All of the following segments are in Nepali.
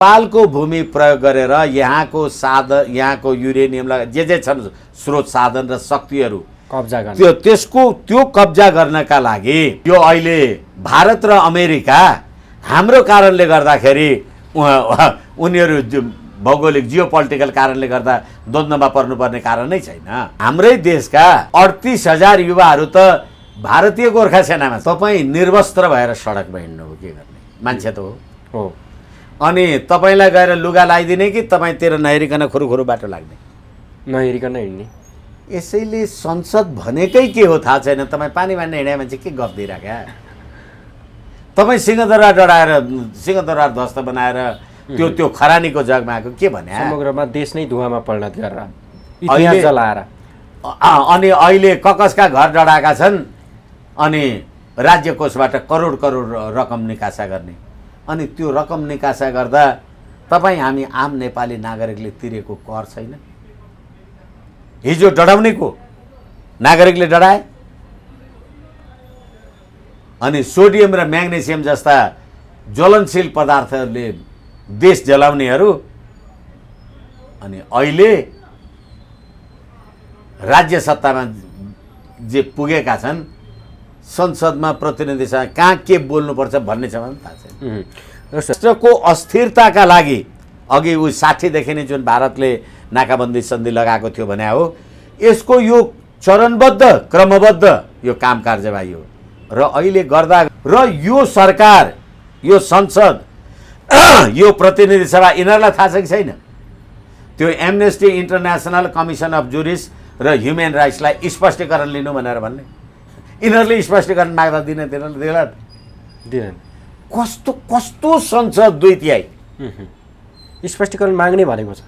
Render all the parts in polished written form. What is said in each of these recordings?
नेपालको भूमि प्रयोग गरेर यहाँको युरेनियमलाई जे छन् स्रोत साधन र शक्तिहरू कब्जा गर्ने त्यो कब्जा गर्नका लागि यो अहिले भारत र अमेरिका हाम्रो कारणले गर्दाखेरि उनीहरू भौगोलिक जियोपोलिटिकल कारणले गर्दा द्वन्द्वमा पर्नुपर्ने कारण नै छैन। हाम्रै देशका 38,000 युवाहरू त भारतीय गोर्खा सेनामा। तपाईँ निर्वस्त्र भएर सडकमा हिँड्नु हो, के गर्ने? मान्छे त हो। अनि तपाईँलाई गएर लुगा लगाइदिने कि तपाईँतिर नहेरिकन खुरुखुरु बाटो लाग्ने? नहेरिकन हिँड्ने। यसैले संसद भनेकै के हो थाहा छैन। तपाईँ पानी मान्ने हिँडे मान्छे के गफ दिइराख्या? तपाईँ सिंहदरबार डढाएर सिंहदरबार ध्वस्त बनाएर त्यो खरानीको जगमा आएको के भने? समग्रमा देश नै धुवामा परिणत गरेर इतिहास जलाएर। अनि अहिले ककसका घर डढाएका छन् अनि राज्य कोषबाट करोड रकम निकासा गर्ने। अनि त्यो रकम निकासा गर्दा तपाईँ हामी आम नेपाली नागरिकले तिरेको कर छैन। हिजो डढाउनेको नागरिकले डढाए। अनि सोडियम र म्याग्नेसियम जस्ता ज्वलनशील पदार्थहरूले देश जलाउनेहरू अनि अहिले राज्य सत्तामा जे पुगेका छन् संसदमा प्रतिनिधि सभा कहाँ के बोल्नुपर्छ भन्ने छ भने थाहा छैन। राष्ट्रको अस्थिरताका लागि अघि 60 देखि नै जुन भारतले नाकाबन्दी सन्धि लगाएको थियो भने हो, यसको यो चरणबद्ध क्रमबद्ध यो काम कारबाही हो। र अहिले गर्दा र यो सरकार, यो संसद, यो प्रतिनिधि सभा यिनीहरूलाई थाहा छ कि छैन? त्यो एमनेस्टी इन्टरनेसनल कमिसन अफ जुरिस र ह्युमन राइट्सलाई स्पष्टीकरण लिनु भनेर भन्ने। यिनीहरूले स्पष्टीकरण माग्दा दिँदैन। कस्तो संसद 2/3 स्पष्टीकरण माग्ने भनेको छ।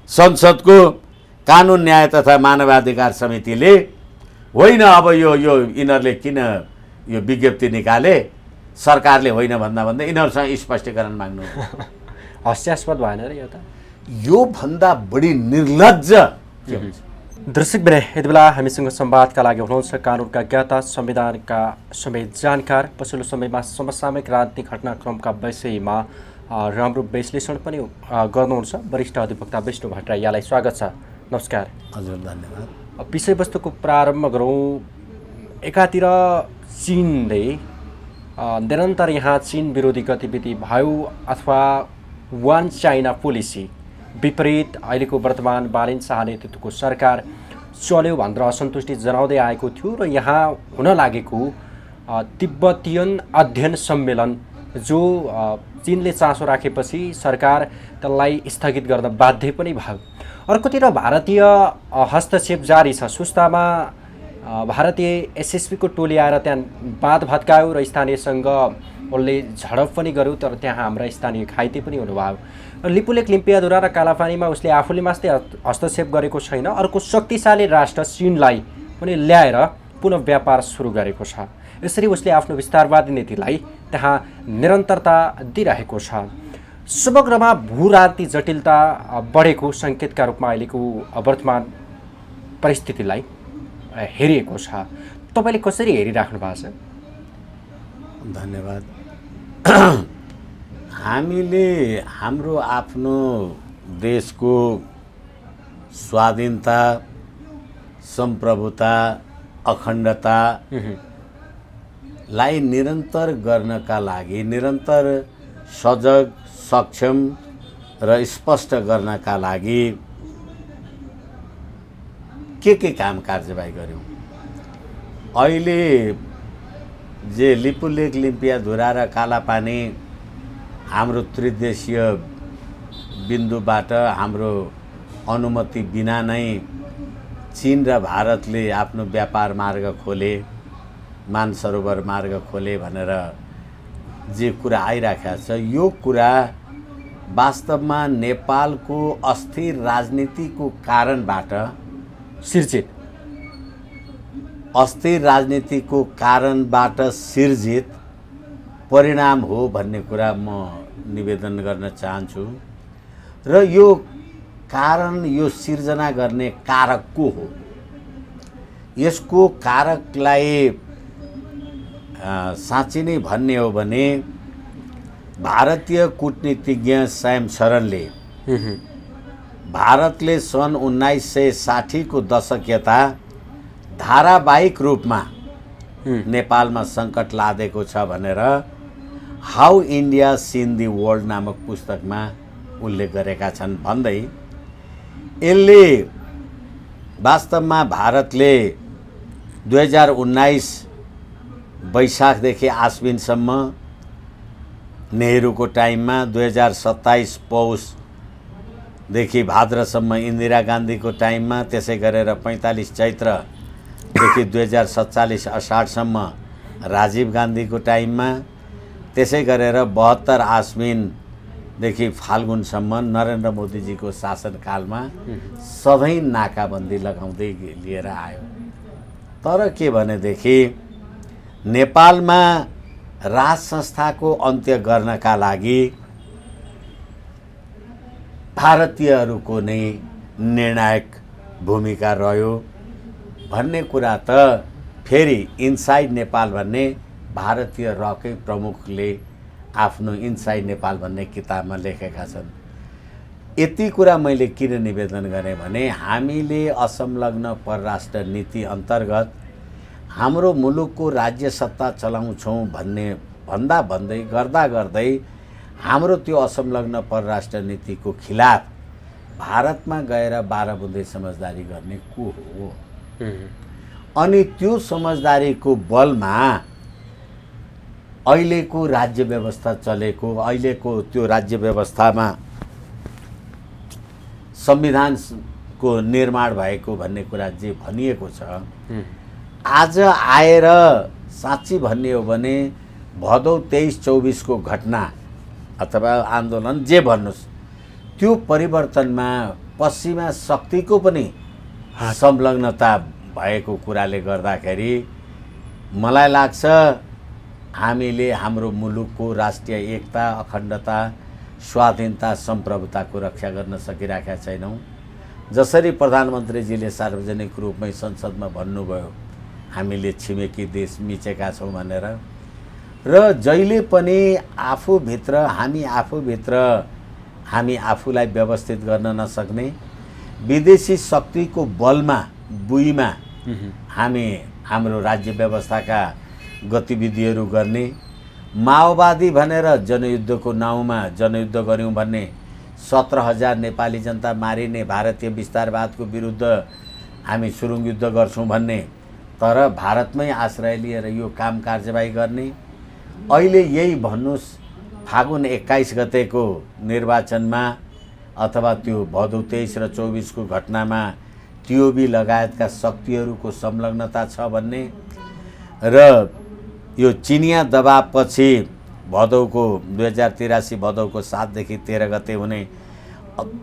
संसदको कानुन न्याय तथा मानवाधिकार समितिले होइन अब यो यिनीहरूले किन यो विज्ञप्ति निकाले, सरकारले होइन भन्दा यिनीहरूसँग स्पष्टीकरण माग्नु हास्यास्पद भएन र यो त? यो भन्दा बढी निर्लज्ज के हुन्छ? दर्शकवृन्द, यति बेला हामीसँग संवादका लागि हुनुहुन्छ कानुनका ज्ञाता, संविधानका समेत जानकार, पछिल्लो समयमा समसामयिक राजनीतिक घटनाक्रमका विषयमा राम्रो विश्लेषण पनि गर्नुहुन्छ वरिष्ठ अधिवक्ता विष्णु भट्टराई। यहाँलाई स्वागत छ। नमस्कार। हजुर, धन्यवाद। विषयवस्तुको प्रारम्भ गरौँ। एकातिर चीनले निरन्तर यहाँ चीन विरोधी गतिविधि भयो अथवा वान चाइना पोलिसी विपरीत अहिलेको वर्तमान बालिन शाह नेतृत्वको सरकार चल्यो भनेर असन्तुष्टि जनाउँदै आएको थियो र यहाँ हुन लागेको तिब्बतियन अध्ययन सम्मेलन जो चीनले चासो राखेपछि सरकार त्यसलाई स्थगित गर्न बाध्य पनि भयो। अर्कोतिर भारतीय हस्तक्षेप जारी छ। सुस्तामा भारतीय एसएसपीको टोली आएर त्यहाँ बाँध भत्कायो र स्थानीयसँग उसले झडप पनि गर्यो, तर त्यहाँ हाम्रा स्थानीय घाइते पनि हुनुभयो। लिपुलेक लिम्पियाधुरा र कालापानीमा उसले आफूले मात्रै हस्तक्षेप गरेको छैन, अर्को शक्तिशाली राष्ट्र चीनलाई पनि ल्याएर पुनः व्यापार सुरु गरेको छ। यसरी उसले आफ्नो विस्तारवादी नीतिलाई त्यहाँ निरन्तरता दिइरहेको छ। समग्रमा भूराजनीतिक जटिलता बढेको सङ्केतका रूपमा अहिलेको वर्तमान परिस्थितिलाई हेरिएको छ। तपाईँले कसरी हेरिराख्नु भएको छ? धन्यवाद। हामीले हाम्रो आफ्नो देशको स्वाधीनता, सम्प्रभुता, अखण्डतालाई निरन्तर गर्नका लागि, निरन्तर सजग, सक्षम र स्पष्ट गर्नका लागि के काम कारबाही गर्यौँ। अहिले जे लिपुलेक लिम्पियाधुरा र कालापानी हाम्रो त्रिदेशीय बिन्दुबाट हाम्रो अनुमति बिना नै चीन र भारतले आफ्नो व्यापार मार्ग खोले, मानसरोवर मार्ग खोले भनेर जे कुरा आइराखेको छ, यो कुरा वास्तवमा नेपालको अस्थिर राजनीतिको कारणबाट सिर्जित, अस्थिर राजनीतिको कारणबाट सिर्जित परिणाम हो भन्ने कुरा म निवेदन गर्न चाहन्छु। र यो कारण, यो सिर्जना गर्ने कारक को हो? यसको कारकलाई साँच्चै नै भन्ने हो भने भारतीय कूटनीतिज्ञ सैम शरणले भारतले सन् 1960 को दशक यता धारावाहिक रूपमा नेपालमा सङ्कट लादेको छ भनेर how India seen the world नामक पुस्तकमा उल्लेख गरेका छन् भन्दै यसले वास्तवमा भारतले 2019 वैशाखदेखि आश्विनसम्म नेहरूको टाइममा 2027 पौषदेखि भाद्रसम्म इन्दिरा गान्धीको टाइममा त्यसै गरेर 45 चैत्रदेखि 2047 अषाढसम्म राजीव गान्धीको टाइममा त्यसै गरेर 72 आश्विनदेखि फाल्गुनसम्म नरेन्द्र मोदीजीको शासनकालमा सधैँ नाकाबन्दी लगाउँदै लिएर आयो। तर के भनेदेखि नेपालमा राज संस्थाको अन्त्य गर्नका लागि भारतीयहरूको नै निर्णायक भूमिका रह्यो भन्ने कुरा त फेरि इनसाइड नेपाल भन्ने भारतीय रकै प्रमुखले आफ्नो इनसाइड नेपाल भन्ने किताबमा लेखेका छन्। यति कुरा मैले किन निवेदन गरेँ भने हामीले असंलग्न परराष्ट्र नीति अन्तर्गत हाम्रो मुलुकको राज्य सत्ता चलाउँछौँ भन्दै गर्दै हाम्रो त्यो असंलग्न परराष्ट्र नीतिको खिलाफ भारतमा गएर 12 बुँदे समझदारी गर्ने को हो। अनि त्यो समझदारीको बलमा अहिलेको राज्य व्यवस्था चलेको, अहिलेको त्यो राज्य व्यवस्थामा संविधानको निर्माण भएको भन्ने कुरा जे भनिएको छ, आज आएर साँच्ची भन्ने हो भने भदौ 23-24 को घटना अथवा आन्दोलन जे भन्नुस् त्यो परिवर्तनमा पश्चिमा शक्तिको पनि संलग्नता भएको कुराले गर्दाखेरि मलाई लाग्छ हामीले हाम्रो मुलुकको राष्ट्रिय एकता, अखण्डता, स्वाधीनता, सम्प्रभुताको रक्षा गर्न सकिरहेका छैनौँ। जसरी प्रधानमन्त्रीजीले सार्वजनिक रूपमै संसदमा भन्नुभयो हामीले छिमेकी देश मिचेका छौँ भनेर, र जहिले पनि हामी आफूलाई व्यवस्थित गर्न नसक्ने विदेशी शक्तिको बलमा बुइमा हामी हाम्रो राज्य व्यवस्थाका गतिविधिहरू गर्ने, माओवादी भनेर जनयुद्धको नाउँमा जनयुद्ध गऱ्यौँ भन्ने 17,000 नेपाली जनता मारिने, भारतीय विस्तारवादको विरुद्ध हामी सुरुङ युद्ध गर्छौँ भन्ने, तर भारतमै आश्रय लिएर यो काम कारबाही गर्ने। अहिले यही भन्नुस् फागुन 21 गतेको निर्वाचनमा अथवा त्यो भदौ 23 र 24 को घटनामा टिओबी लगायतका शक्तिहरूको संलग्नता छ भन्ने, र यो चिनिया दबावपछि भदौको 2083 भदौको 7 देखि 13 गते हुने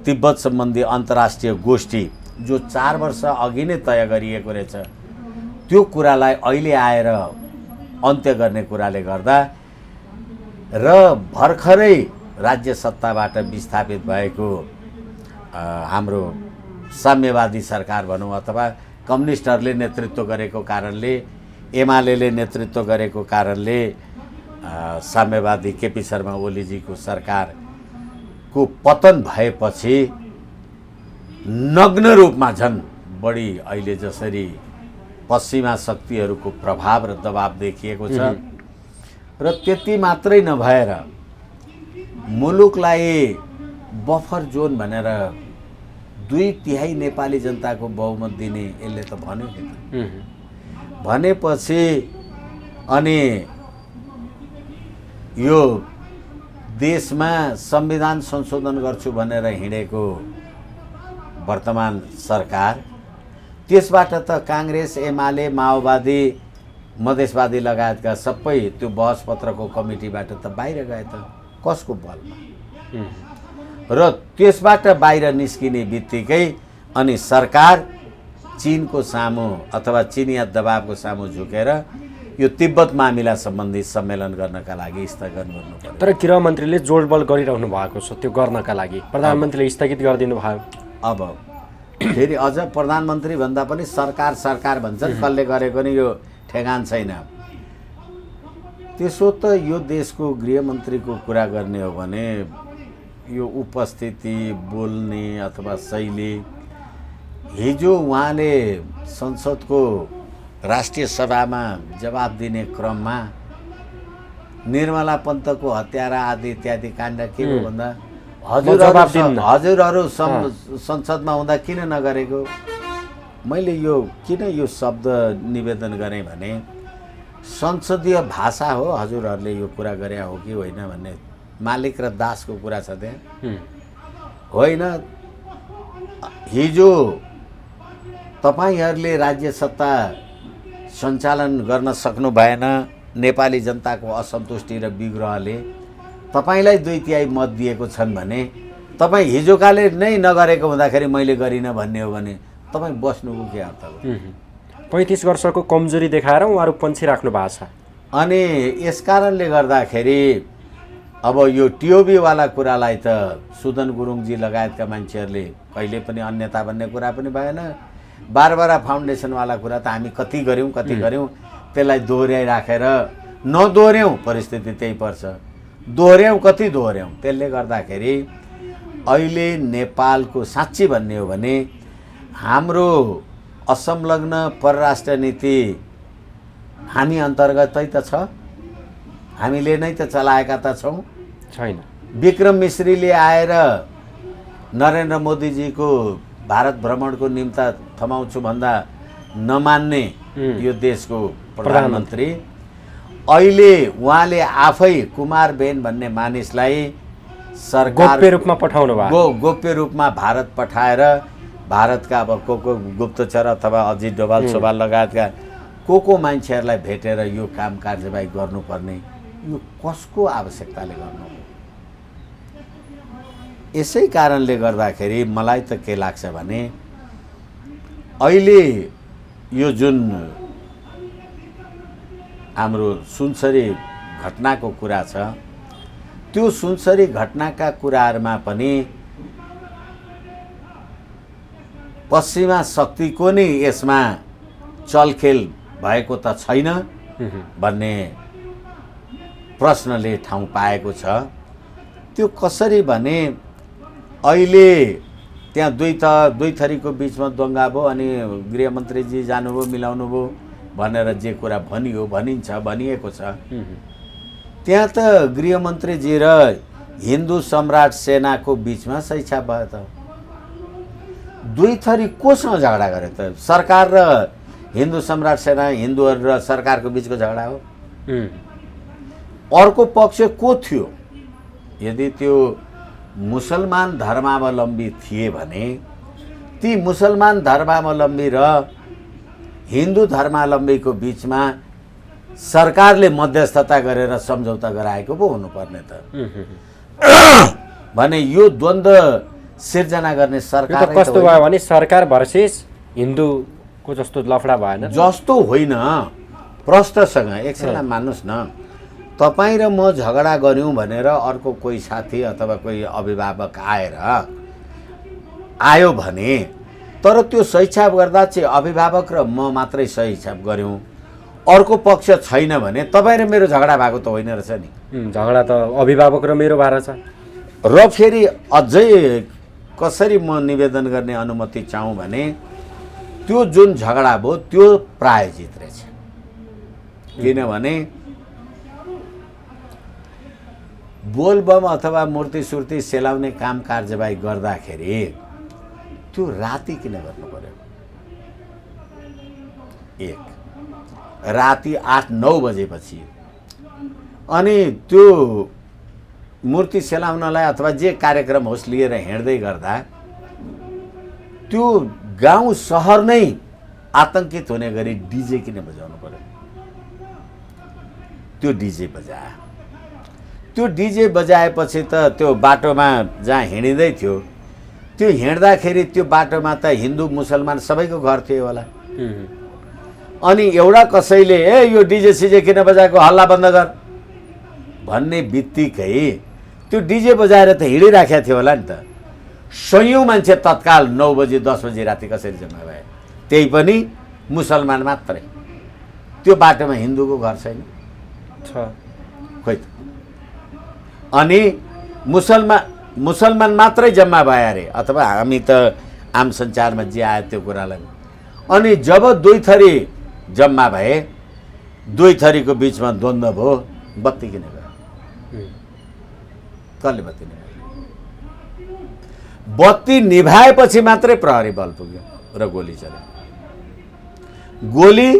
तिब्बत सम्बन्धी अन्तर्राष्ट्रिय गोष्ठी जो 4 वर्ष अघि नै तय गरिएको रहेछ, त्यो कुरालाई अहिले आएर अन्त्य गर्ने कुराले गर्दा र भर्खरै राज्य सत्ताबाट विस्थापित भएको हाम्रो साम्यवादी सरकार भनौँ अथवा कम्युनिस्टहरूले नेतृत्व गरेको कारणले, एमालेले नेतृत्व गरेको कारणले साम्यवादी केपी शर्मा ओलीजीको सरकारको पतन भएपछि नग्न रूपमा झन् बढी अहिले जसरी पश्चिमा शक्तिहरूको प्रभाव र दबाव देखिएको छ, र त्यति मात्रै नभएर मुलुकलाई बफर जोन भनेर 2/3 नेपाली जनताको बहुमत दिने यसले त भन्यो नि त। भनेपछि अनि यो देशमा संविधान संशोधन गर्छु भनेर हिँडेको वर्तमान सरकार, त्यसबाट त काङ्ग्रेस, एमाले, माओवादी, मधेसवादी लगायतका सबै त्यो बहस पत्रको कमिटीबाट त बाहिर गए त कसको बलमा, र त्यसबाट बाहिर निस्किने बित्तिकै अनि सरकार चीनको सामु अथवा चिनिया दबावको सामु झुकेर यो तिब्बत मामिला सम्बन्धी सम्मेलन गर्नका लागि स्थगन गर्नु पर्यो। तर गृहमन्त्रीले जोडबल गरिरहनु भएको छ त्यो गर्नका लागि, प्रधानमन्त्रीले स्थगित गरिदिनु भयो। अब फेरि अझ प्रधानमन्त्री भन्दा पनि सरकार भन्छन्, कसले गरेको नि यो ठेगान छैन। त्यसो त यो देशको गृहमन्त्रीको कुरा गर्ने हो भने यो उपस्थिति बोल्ने अथवा शैली हिजो उहाँले संसदको राष्ट्रिय सभामा जवाब दिने क्रममा निर्मला पन्तको हत्यारा आदि इत्यादि काण्ड के हो भन्दा हजुरहरू संसदमा हुँदा किन नगरेको? मैले किन यो शब्द निवेदन गरेँ भने संसदीय भाषा हो, हजुरहरूले यो कुरा गरे हो कि होइन भन्ने मालिक र दासको कुरा छ त्यहाँ होइन। हिजो तपाईहरूले राज्य सत्ता सञ्चालन गर्न सक्नु भएन, नेपाली जनताको असन्तुष्टि र विग्रहले तपाईलाई 2/3 मत दिएको छन् भने तपाईँ हिजोकाले नै नगरेको हुँदाखेरि मैले गरिनँ भन्ने हो भने तपाईँ बस्नुको के अर्थ हो? 35 वर्षको कमजोरी देखाएर उहाँहरू पन्छी राख्नु भएको छ। अनि यस कारणले गर्दाखेरि अब यो टिओबीवाला कुरालाई त सुदन गुरुङजी लगायतका मान्छेहरूले कहिले पनि अन्यथा भन्ने कुरा पनि भएन। बारबारा फाउन्डेसनवाला कुरा त हामी कति गऱ्यौँ त्यसलाई दोहोऱ्याइराखेर नदोहोऱ्यौँ परिस्थिति त्यही पर्छ, दोहोऱ्यौँ कति दोहोऱ्यौँ। त्यसले गर्दाखेरि अहिले नेपालको साँच्ची भन्ने हो भने हाम्रो असंलग्न परराष्ट्र नीति हामी अन्तर्गतै त छ, हामीले नै त चलाएका त छौँ। छैन विक्रम मिश्रीले आएर नरेन्द्र मोदीजीको भारत भ्रमणको निम्ता थमाउँछु भन्दा नमान्ने यो देशको प्रधानमन्त्री अहिले उहाँले आफै कुमारबेन भन्ने मानिसलाई सरकार गोप्य रूपमा पठाउनु भयो, गोप्य रूपमा भारत पठाएर भारतका अब को गुप्तचर अथवा अजित डोभाल सोभाल लगायतका को मान्छेहरूलाई भेटेर यो काम कार्यवाही गर्नुपर्ने यो कसको आवश्यकताले गर्नु? यसै कारणले गर्दाखेरि मलाई त के लाग्छ भने अहिले यो जुन हाम्रो सुनसरी घटनाको कुरा छ त्यो सुनसरी घटनाका कुराहरूमा पनि पश्चिमा शक्तिको नै यसमा चलखेल भएको त छैन भन्ने प्रश्नले ठाउँ पाएको छ। त्यो कसरी भने अहिले त्यहाँ दुई थरीको बिचमा दङ्गा भयो अनि गृहमन्त्रीजी जानुभयो मिलाउनु भयो भनेर जे कुरा भनिएको छ त्यहाँ त गृहमन्त्रीजी र हिन्दू सम्राट सेनाको बिचमा सैछा भयो त। दुई थरी कोसँग झगडा गरे त? सरकार र हिन्दू सम्राट सेना, हिन्दूहरू र सरकारको बिचको झगडा हो। अर्को पक्ष को थियो? यदि त्यो मुसलमान धर्मावलम्बी थिए भने ती मुसलमान धर्मावलम्बी र हिन्दू धर्मावलम्बीको बिचमा सरकारले मध्यस्थता गरेर सम्झौता गराएको पो हुनुपर्ने त। भने यो द्वन्द्व सिर्जना गर्ने सरकार कस्तो भयो भने सरकार भर्सेस हिन्दूको जस्तो लफडा भएन जस्तो होइन। प्रश्नसँग एकछिनलाई मान्नुहोस् न, तपाईँ र म झगडा गऱ्यौँ भनेर अर्को कोही साथी अथवा कोही अभिभावक आयो भने तर त्यो सहीछाप गर्दा चाहिँ अभिभावक र म मात्रै सहीछाप गऱ्यौँ, अर्को पक्ष छैन भने तपाईँ र मेरो झगडा भएको त होइन रहेछ नि। झगडा त अभिभावक र मेरो भएर छ। र फेरि अझै कसरी म निवेदन गर्ने अनुमति चाहूँ भने त्यो जुन झगडा भयो त्यो प्रायोजित रहेछ। किनभने बोलबम अथवा मूर्ति सुर्ती सेलाउने काम कार्यवाही गर्दाखेरि त्यो राति किन गर्नु पर्यो? एक राति 8-9 बजेपछि अनि त्यो मूर्ति सेलाउनलाई अथवा जे कार्यक्रम होस् लिएर हिँड्दै गर्दा त्यो गाउँ सहर नै आतंकित हुने गरी डिजे किन बजाउनु पर्यो? त्यो डिजे बजायो। त्यो डिजे बजाएपछि त त्यो बाटोमा जहाँ हिँडिँदै थियो त्यो हिँड्दाखेरि त्यो बाटोमा त हिन्दू मुसलमान सबैको घर थियो होला। अनि एउटा कसैले यो डिजे सिजे किन बजाएको, हल्ला बन्द गर भन्ने बित्तिकै त्यो डिजे बजाएर त हिँडिराखेको थियो होला नि त। सयौँ मान्छे तत्काल 9 बजे 10 बजे राति कसरी जम्मा भए? त्यही पनि मुसलमान मात्रै। त्यो बाटोमा हिन्दूको घर छैन। खोइ त। अनि मुसलमान मात्रै जम्मा भए अरे, अथवा हामी त आम सञ्चारमा जे आयो त्यो कुरालाई। अनि जब दुई थरी जम्मा भए, दुई थरीको बिचमा द्वन्द्व भयो, बत्ती किन गयो? कसले बत्ती निभायो? बत्ती निभाएपछि मात्रै प्रहरी बल पुग्यो र गोली चल्यो। गोली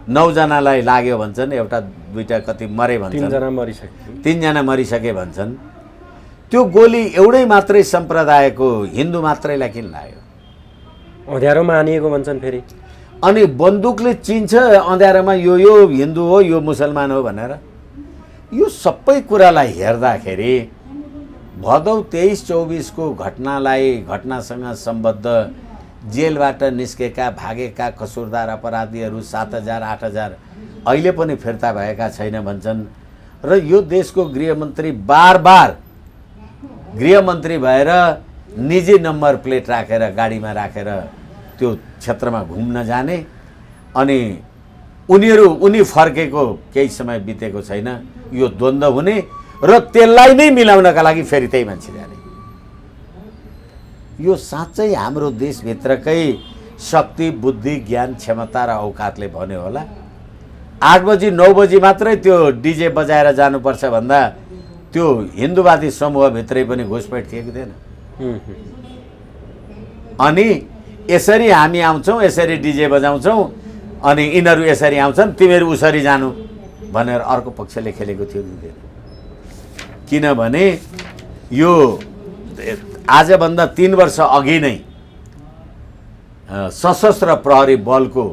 9 जनालाई लाग्यो भन्छन्, एउटा दुईटा कति मरे भन्छन्, 3 जना मरिसके भन्छन्। त्यो गोली एउटै मात्रै सम्प्रदायको हिन्दू मात्रैलाई किन लाग्यो? अँध्यारोमा हानिएको भन्छन् फेरि। अनि बन्दुकले चिन्छ अँध्यारोमा यो हिन्दू हो, यो मुसलमान हो भनेर। यो सबै कुरालाई हेर्दाखेरि भदौ 23-24 को घटनासँग सम्बद्ध जेलबाट निस्केका भागेका कसुरदार अपराधीहरू 7,000 8,000 अहिले पनि फिर्ता भएका छैन भन्छन्। र यो देशको गृहमन्त्री बार गृहमन्त्री भएर निजी नम्बर प्लेट राखेर गाडीमा राखेर त्यो क्षेत्रमा घुम्न जाने, अनि उनी फर्केको केही समय बितेको छैन, यो द्वन्द्व हुने र त्यसलाई नै मिलाउनका लागि फेरि त्यही मान्छे जाने। यो साँच्चै हाम्रो देशभित्रकै शक्ति, बुद्धि, ज्ञान, क्षमता र औकातले भन्यो होला। 8 बजी 9 बजी मात्रै त्यो डिजे बजाएर जानुपर्छ भन्दा त्यो हिन्दूवादी समूहभित्रै पनि घुसपैठ थिएको थिएन। अनि यसरी हामी आउँछौँ, यसरी डिजे बजाउँछौँ, अनि यिनीहरू यसरी आउँछन्, तिमीहरू उसरी जानु भनेर अर्को पक्षले खेलेको थियो नि। किनभने यो आजभन्दा 3 वर्ष अघि नै सशस्त्र प्रहरी बलको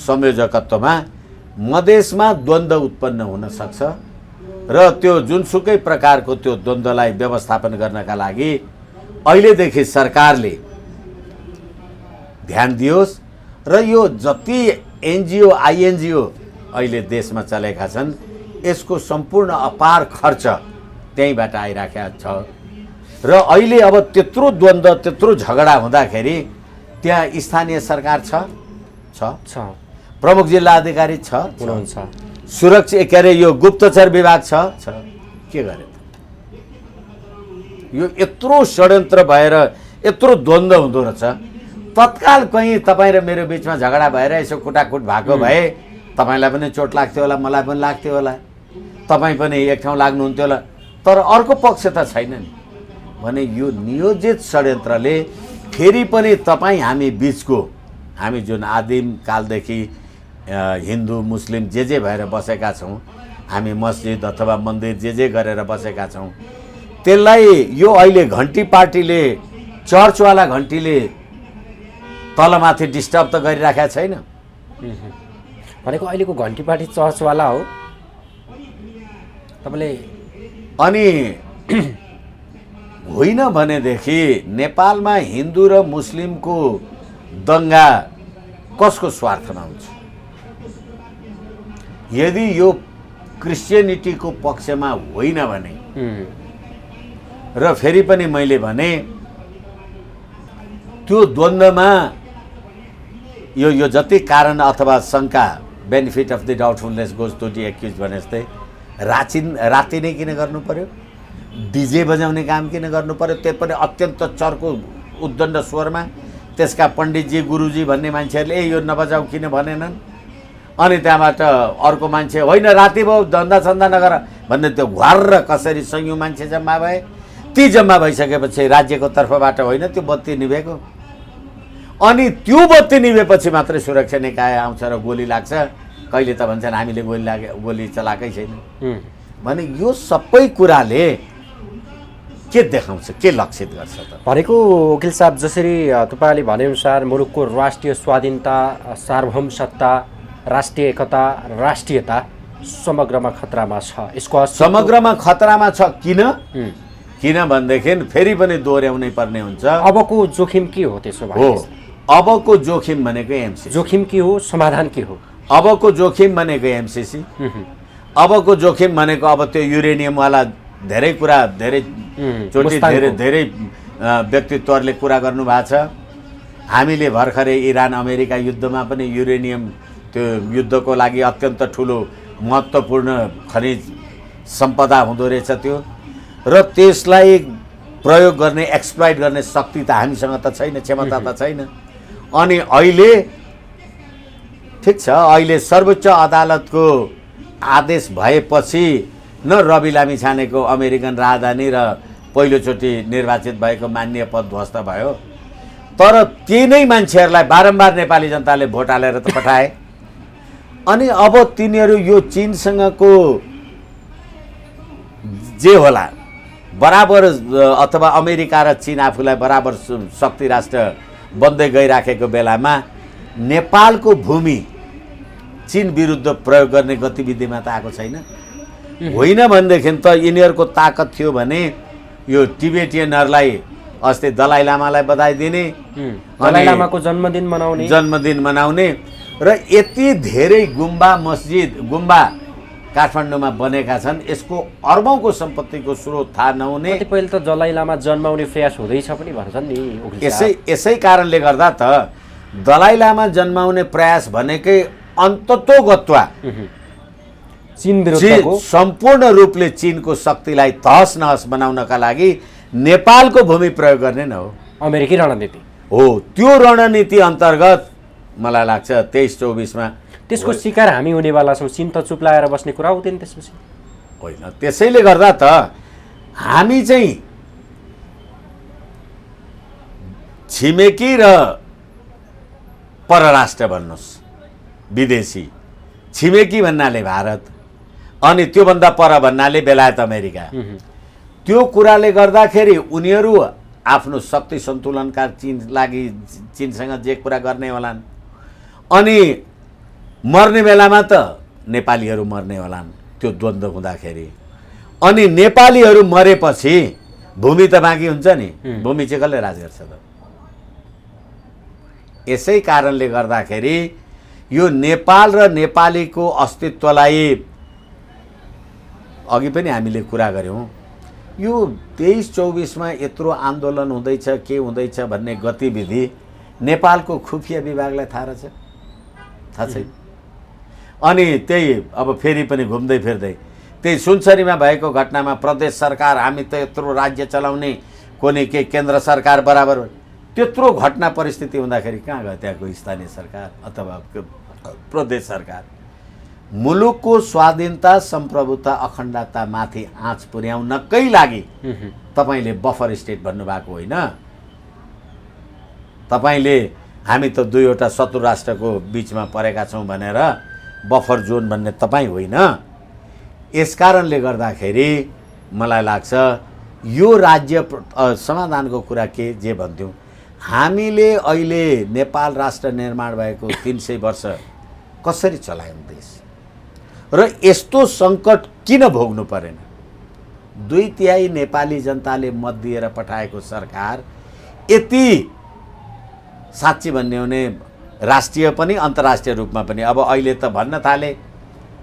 संयोजकत्वमा मधेसमा द्वन्द्व उत्पन्न हुन सक्छ र त्यो जुनसुकै प्रकारको त्यो द्वन्द्वलाई व्यवस्थापन गर्नका लागि अहिलेदेखि सरकारले ध्यान दियोस् र यो जति एनजिओ आइएनजिओ अहिले देशमा चलेका छन् यसको सम्पूर्ण अपार खर्च त्यहीँबाट आइराखेको छ। र अहिले अब त्यत्रो द्वन्द्व, त्यत्रो झगडा हुँदाखेरि त्यहाँ स्थानीय सरकार छ, प्रमुख जिल्ला अधिकारी हुनुहुन्छ, सुरक्षा के अरे यो गुप्तचर विभाग छ, के गरे त? यो यत्रो षड्यन्त्र भएर यत्रो द्वन्द्व हुँदो रहेछ। तत्काल कहीँ तपाईँ र मेरो बिचमा झगडा भएर यसो कुटाकुट भएको भए तपाईँलाई पनि चोट लाग्थ्यो होला, मलाई पनि लाग्थ्यो होला, तपाईँ पनि एक ठाउँ लाग्नुहुन्थ्यो होला, तर अर्को पक्ष त छैन नि। भने यो नियोजित षड्यन्त्रले फेरि पनि तपाईँ हामी बिचको, हामी जुन आदिम कालदेखि हिन्दू मुस्लिम जे भएर बसेका छौँ, हामी मस्जिद अथवा मन्दिर जे गरेर बसेका छौँ, त्यसलाई यो अहिले घन्टी पार्टीले, चर्चवाला घन्टीले तलमाथि डिस्टर्ब त गरिराखेका छैन। भनेको अहिलेको घन्टी पार्टी चर्चवाला हो तपाईँले? अनि होइन भनेदेखि नेपालमा हिन्दू र मुस्लिमको दङ्गा कसको स्वार्थमा हुन्छ? यदि यो क्रिस्चियनिटीको पक्षमा होइन भने, र फेरि पनि मैले भने त्यो द्वन्द्वमा यो जति कारण अथवा शङ्का, benefit of the doubtfulness goes to the accuse भने जस्तै राति नै किन गर्नु पर्यो? डिजे बजाउने काम किन गर्नु पर्यो? त्यो पनि अत्यन्त चर्को उद्दण्ड स्वरमा। त्यसका पण्डितजी, गुरुजी भन्ने मान्छेहरूले यो नबजाऊ किन भनेनन्? अनि त्यहाँबाट अर्को मान्छे होइन राति भयो धन्दा छन्दा नगर भन्ने त्यो घुवार कसरी सयौँ मान्छे जम्मा भए। ती जम्मा भइसकेपछि राज्यको तर्फबाट होइन त्यो बत्ती निभेको, अनि त्यो बत्ती निभेपछि मात्रै सुरक्षा निकाय आउँछ र गोली लाग्छ। कहिले त भन्छन् हामीले गोली चलाएकै छैन। भने यो सबै कुराले के देखाउँछ, के लक्षित गर्छ त? भनेको वकिल साहब, जसरी तपाईँले भनेअनुसार मुलुकको राष्ट्रिय स्वाधीनता, सार्वभौमसत्ता, राष्ट्रिय एकता, राष्ट्रियता समग्रमा खतरामा छ। यसको समग्रमा खतरामा छ। किन भनेदेखि फेरि पनि दोहोऱ्याउनै पर्ने हुन्छ। अबको जोखिम के हो त्यसो भए? अबको जोखिम भनेको एमसीसी। जोखिम के हो, समाधान के हो? अबको जोखिम भनेको एमसीसी। अबको जोखिम भनेको अब त्यो युरेनियमवाला धेरै कुरा, धेरैचोटि धेरै व्यक्तित्वहरूले कुरा गर्नुभएको छ। हामीले भर्खरै इरान अमेरिका युद्धमा पनि युरेनियम त्यो युद्धको लागि अत्यन्त ठुलो महत्त्वपूर्ण खनिज सम्पदा हुँदो रहेछ त्यो, र त्यसलाई प्रयोग गर्ने, एक्सप्लोइट गर्ने शक्ति त हामीसँग त छैन, क्षमता त छैन। अनि अहिले ठिक छ, अहिले सर्वोच्च अदालतको आदेश भएपछि न रवि लामिछानेको अमेरिकन राजधानी र पहिलोचोटि निर्वाचित भएको माननीय पद ध्वस्त भयो, तर त्यही नै मान्छेहरूलाई बारम्बार नेपाली जनताले भोट हालेर त पठाए। अनि अब तिनीहरू यो चीनसँगको जे होला बराबर, अथवा अमेरिका र चीन आफूलाई बराबर शक्ति राष्ट्र बन्दै गइराखेको बेलामा नेपालको भूमि चीन विरुद्ध प्रयोग गर्ने गतिविधिमा त आएको छैन। होइन भनेदेखि त यिनीहरूको ताकत थियो भने यो टिबेटियनहरूलाई अस्ति दलाई लामालाई बधाई दिने, दलाई लामाको जन्मदिन मनाउने र यति धेरै गुम्बा मस्जिद गुम्बा काठमाडौँमा बनेका छन्, यसको अर्बौंको सम्पत्तिको स्रोत थाहा नहुने। पहिले त दलाई लामा जन्माउने प्रयास हुँदैछ पनि भन्छन् नि। यसै कारणले गर्दा त दलाई लामा जन्माउने प्रयास भनेकै अन्ततोगत्वा सम्पूर्ण रूपले चीनको शक्तिलाई तहस नहस बनाउनका लागि नेपालको भूमि प्रयोग गर्ने न हो, अमेरिकी रणनीति हो। त्यो रणनीति अन्तर्गत मलाई लाग्छ 23-24मा त्यसको शिकार हामी हुनेवाला छौँ। चीन त चुप लागेर बस्ने कुरा हुँदैन त्यसपछि। होइन, त्यसैले गर्दा त हामी चाहिँ छिमेकी र परराष्ट्र भन्नुहोस्, विदेशी, छिमेकी भन्नाले भारत, अनि त्योभन्दा पर भन्नाले बेलायत अमेरिका। त्यो कुराले गर्दाखेरि उनीहरू आफ्नो शक्ति सन्तुलनका चीनसँग जे कुरा गर्ने होलान्, अनि मर्ने बेलामा त नेपालीहरू मर्ने होलान् त्यो द्वन्द्व हुँदाखेरि। अनि नेपालीहरू मरेपछि भूमि त बाँकी हुन्छ नि, भूमि चाहिँ कसले राज गर्छ त? यसै कारणले गर्दाखेरि यो नेपाल र नेपालीको अस्तित्वलाई अघि पनि हामीले कुरा गऱ्यौँ। यो 23-24मा यत्रो आन्दोलन हुँदैछ, के हुँदैछ भन्ने गतिविधि नेपालको खुफिया विभागलाई थाहा रहेछ? थाहा छैन। अनि त्यही अब फेरि पनि घुम्दै फिर्दै त्यही सुनसरीमा भएको घटनामा प्रदेश सरकार, हामी त यत्रो राज्य चलाउने, कुनै के केन्द्र सरकार बराबर, त्यत्रो घटना परिस्थिति हुँदाखेरि कहाँ गयो त्यहाँको स्थानीय सरकार अथवा प्रदेश सरकार? मुलुकको स्वाधीनता, सम्प्रभुता, अखण्डतामाथि आँच पुर्याउनकै लागि तपाईँले बफर स्टेट भन्नुभएको होइन। तपाईँले हामी त दुईवटा शत्रु राष्ट्रको बिचमा परेका छौँ भनेर बफर जोन भन्ने तपाईँ होइन। यसकारणले गर्दाखेरि मलाई लाग्छ यो राज्य समाधानको कुरा के जे भन्थ्यौँ, हामीले अहिले नेपाल राष्ट्र निर्माण भएको 300 वर्ष कसरी चलायौँ देश, र यस्तो सङ्कट किन भोग्नु परेन? 2/3 नेपाली जनताले मत दिएर पठाएको सरकार यति साँच्ची भन्ने हो भने राष्ट्रिय पनि अन्तर्राष्ट्रिय रूपमा पनि, अब अहिले त भन्न थाले,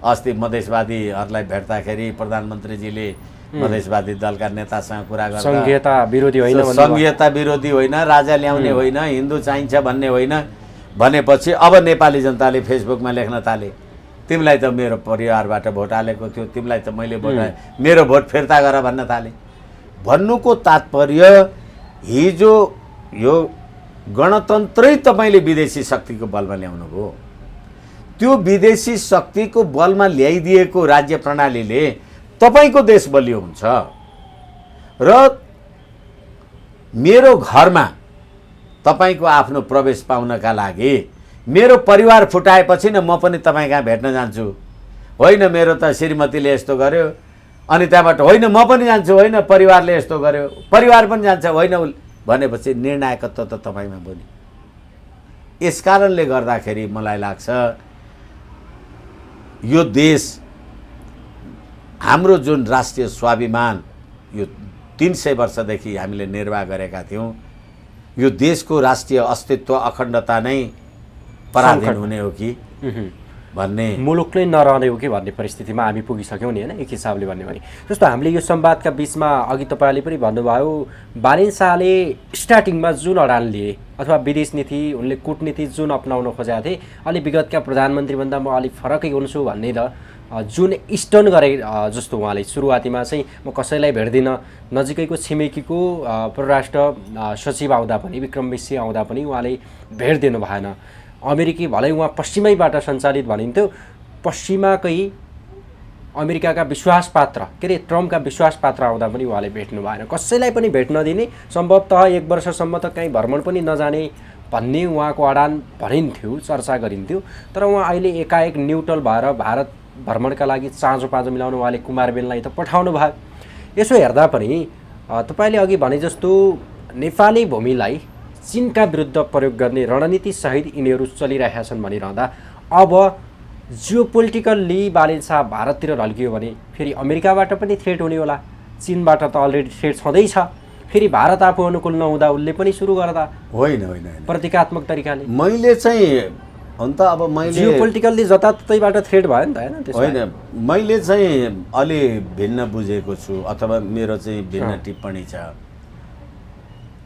अस्ति मधेसवादीहरूलाई भेट्दाखेरि प्रधानमन्त्रीजीले मधेसवादी दलका नेतासँग कुरा गर्दा संघीयता विरोधी होइन, राजा ल्याउने होइन, हिन्दू चाहिन्छ भन्ने होइन भनेपछि अब नेपाली जनताले फेसबुकमा लेख्न थाले, तिमीलाई त मेरो परिवारबाट भोट हालेको थियो, तिमीलाई त मैले भोट हालेँ, मेरो भोट फिर्ता गर भन्न थाले। भन्नुको तात्पर्य हिजो यो गणतन्त्रै तपाईँले विदेशी शक्तिको बलमा ल्याउनु भयो। त्यो विदेशी शक्तिको बलमा ल्याइदिएको राज्य प्रणालीले तपाईँको देश बलियो हुन्छ। र मेरो घरमा तपाईँको आफ्नो प्रवेश पाउनका लागि मेरो परिवार फुटाएपछि न म पनि तपाईँ कहाँ भेट्न जान्छु, होइन मेरो त श्रीमतीले यस्तो गर्यो, अनि त्यहाँबाट होइन म पनि जान्छु, होइन परिवारले यस्तो गर्यो, परिवार पनि जान्छ, होइन भनेपछि निर्णायकत्व त तपाईँमा बोली। यसकारणले गर्दाखेरि मलाई लाग्छ यो देश, हाम्रो जुन राष्ट्रिय स्वाभिमान यो 300 वर्षदेखि हामीले निर्वाह गरेका थियौँ, यो देशको राष्ट्रिय अस्तित्व अखण्डता नै पराधीन हुने हो कि भन्ने, मुलुक नै नरहने हो कि भन्ने परिस्थितिमा हामी पुगिसक्यौँ नि, होइन? एक हिसाबले भन्यो भने जस्तो हामीले यो संवादका बिचमा अघि तपाईँले पनि भन्नुभयो, बालेन शाहले स्टार्टिङमा जुन अडान लिए अथवा विदेश नीति, उनले कूटनीति जुन अपनाउन खोजेका थिए, अलि विगतका प्रधानमन्त्रीभन्दा म अलिक फरकै हुन्छु भन्ने त जुन स्टन गरे जस्तो उहाँले सुरुवातीमा चाहिँ म कसैलाई भेट्दिनँ, नजिकैको छिमेकीको परराष्ट्र सचिव आउँदा पनि विक्रम मिश्री आउँदा पनि उहाँले भेट दिनु भएन। अमेरिकी भलै उहाँ पश्चिमैबाट सञ्चालित भनिन्थ्यो, पश्चिमाकै अमेरिकाका विश्वासपात्र के अरे ट्रम्पका विश्वासपात्र आउँदा पनि उहाँले भेट्नु भएन। कसैलाई पनि भेट्न दिने, सम्भवतः 1 वर्षसम्म त कहीँ भ्रमण पनि नजाने भन्ने उहाँको अडान भनिन्थ्यो, चर्चा गरिन्थ्यो। तर उहाँ अहिले एकाएक न्युट्रल भएर भारत भ्रमणका लागि चाँजो पाँजो मिलाउनु उहाँले कुमारबेनलाई त पठाउनु भयो। यसो हेर्दा पनि तपाईँले अघि भने जस्तो नेपाली भूमिलाई चीनका विरुद्ध प्रयोग गर्ने रणनीतिसहित यिनीहरू चलिरहेका छन् भनिरहँदा अब जियोपोलिटिकल्ली बालिन शाह भारततिर ढल्कियो भने फेरि अमेरिकाबाट पनि थ्रेट हुने होला, चीनबाट त अलरेडी थ्रेट छँदैछ, फेरि भारत आफू अनुकूल नहुँदा उसले पनि सुरु गर्दा होइन प्रतीकात्मक तरिकाले मैले चाहिँ हुन त अब मैले जियोपोलिटिकल्ली जताततैबाट थ्रेट भयो नि त हैन त्यसो होइन मैले चाहिँ अलि भिन्न बुझेको छु अथवा मेरो चाहिँ भिन्न टिप्पणी छ।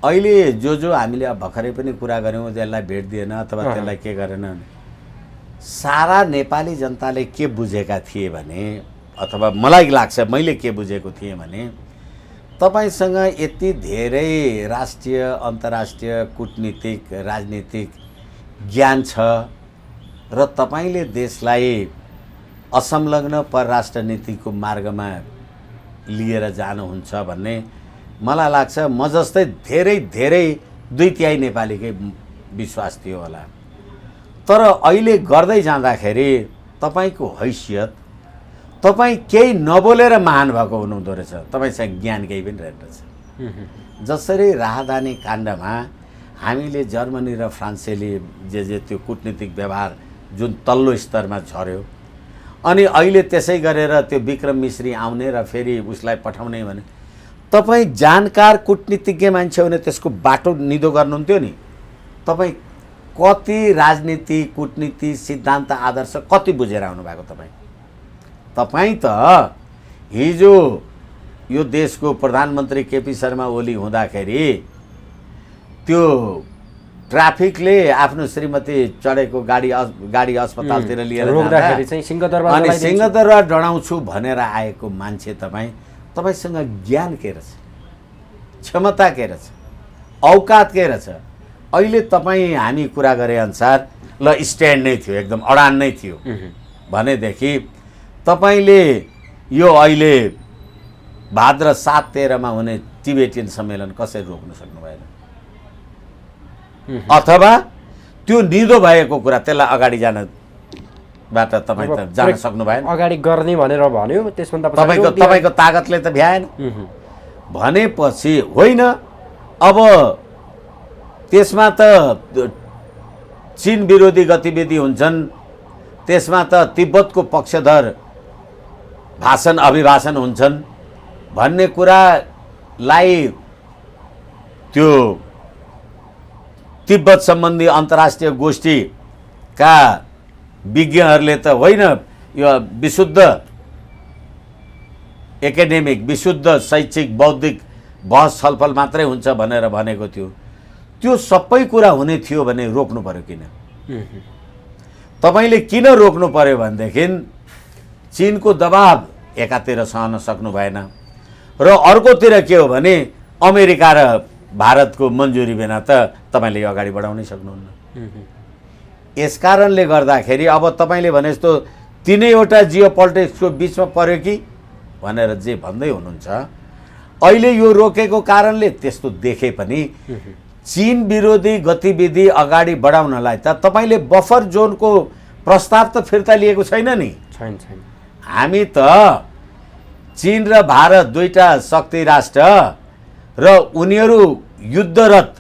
अहिले जो हामीले भर्खरै पनि कुरा गऱ्यौँ त्यसलाई भेट दिएन अथवा त्यसलाई के गरेन, सारा नेपाली जनताले के बुझेका थिए भने, अथवा मलाई लाग्छ मैले के बुझेको थिएँ भने, तपाईसँग यति धेरै राष्ट्रिय अन्तर्राष्ट्रिय कूटनीतिक राजनीतिक ज्ञान छ र तपाईले देशलाई असंलग्न परराष्ट्र नीतिको मार्गमा लिएर जानुहुन्छ भन्ने मलाई लाग्छ म जस्तै धेरै 2/3 नेपालीकै विश्वास थियो होला। तर अहिले गर्दै जाँदाखेरि तपाईको हैसियत, तपाईँ केही नबोलेर महान भएको हुनुहुँदो रहेछ, तपाईँसँग ज्ञान केही पनि रहेछ। जसरी राहदानी काण्डमा हामीले जर्मनी र फ्रान्सेली जे त्यो कूटनीतिक व्यवहार जुन तल्लो स्तरमा झर्यो, अनि अहिले त्यसै गरेर त्यो विक्रम मिश्री आउने र फेरि उसलाई पठाउने भने तपाईँ जानकार कूटनीतिज्ञ मान्छे हो भने त्यसको बाटो निदो गर्नुहुन्थ्यो नि। तपाईँ कति राजनीति कूटनीति सिद्धान्त आदर्श कति बुझेर आउनु भएको तपाईँ त हिजो यो देशको प्रधानमन्त्री केपी शर्मा ओली हुँदाखेरि त्यो ट्राफिकले आफ्नो श्रीमती चढेको गाडी अस्पतालतिर लिएर रोक्दाखेरि चाहिँ सिंहदरबार डढाउँछु भनेर आएको मान्छे तपाईसँग ज्ञान के रहेछ, क्षमता के रहेछ, औकात के रहेछ। अहिले तपाईँ हामी कुरा गरे अनुसार ल स्ट्यान्ड नै थियो, एकदम अडान नै थियो भनेदेखि तपाईँले यो अहिले भाद्र 7-13 हुने टिबेटियन सम्मेलन कसरी रोक्न सक्नु भएन? अथवा त्यो निदो भएको कुरा त्यसलाई अगाडि जानबाट तपाईँ त जान सक्नु भएन? अगाडि गर्ने भनेर भन्यो, त्यसभन्दा तपाईँको तागतले त भ्याएन। भनेपछि होइन, अब त्यसमा त चीन विरोधी गतिविधि हुन्छन्, त्यसमा त तिब्बतको पक्षधर भाषण अभिभाषण हुन्छन् भन्ने कुरालाई त्यो तिब्बत सम्बन्धी अन्तर्राष्ट्रिय गोष्ठीका विज्ञहरूले त होइन यो विशुद्ध एकाडेमिक विशुद्ध शैक्षिक बौद्धिक बहस छलफल मात्रै हुन्छ भनेर भनेको थियो। त्यो सबै कुरा हुने थियो भने रोक्नु पर्यो किन? तपाईँले किन रोक्नु पर्यो भनेदेखि चीनको दबाब एकातिर सहन सक्नु भएन र अर्कोतिर के हो भने अमेरिका र भारतको मन्जुरी बिना त तपाईँले अगाडि बढाउनै सक्नुहुन्न। यसकारणले गर्दाखेरि अब तपाईँले भने जस्तो तीनैवटा जियो पोलिटिक्सको बिचमा पर्यो कि भनेर जे भन्दै हुनुहुन्छ, अहिले यो रोकेको कारणले त्यस्तो देखे पनि चीन विरोधी गतिविधि अगाडि बढाउनलाई त तपाईँले बफर जोनको प्रस्ताव त फिर्ता लिएको छैन नि। हामी त चीन र भारत दुईटा शक्ति राष्ट्र र उनीहरू युद्धरत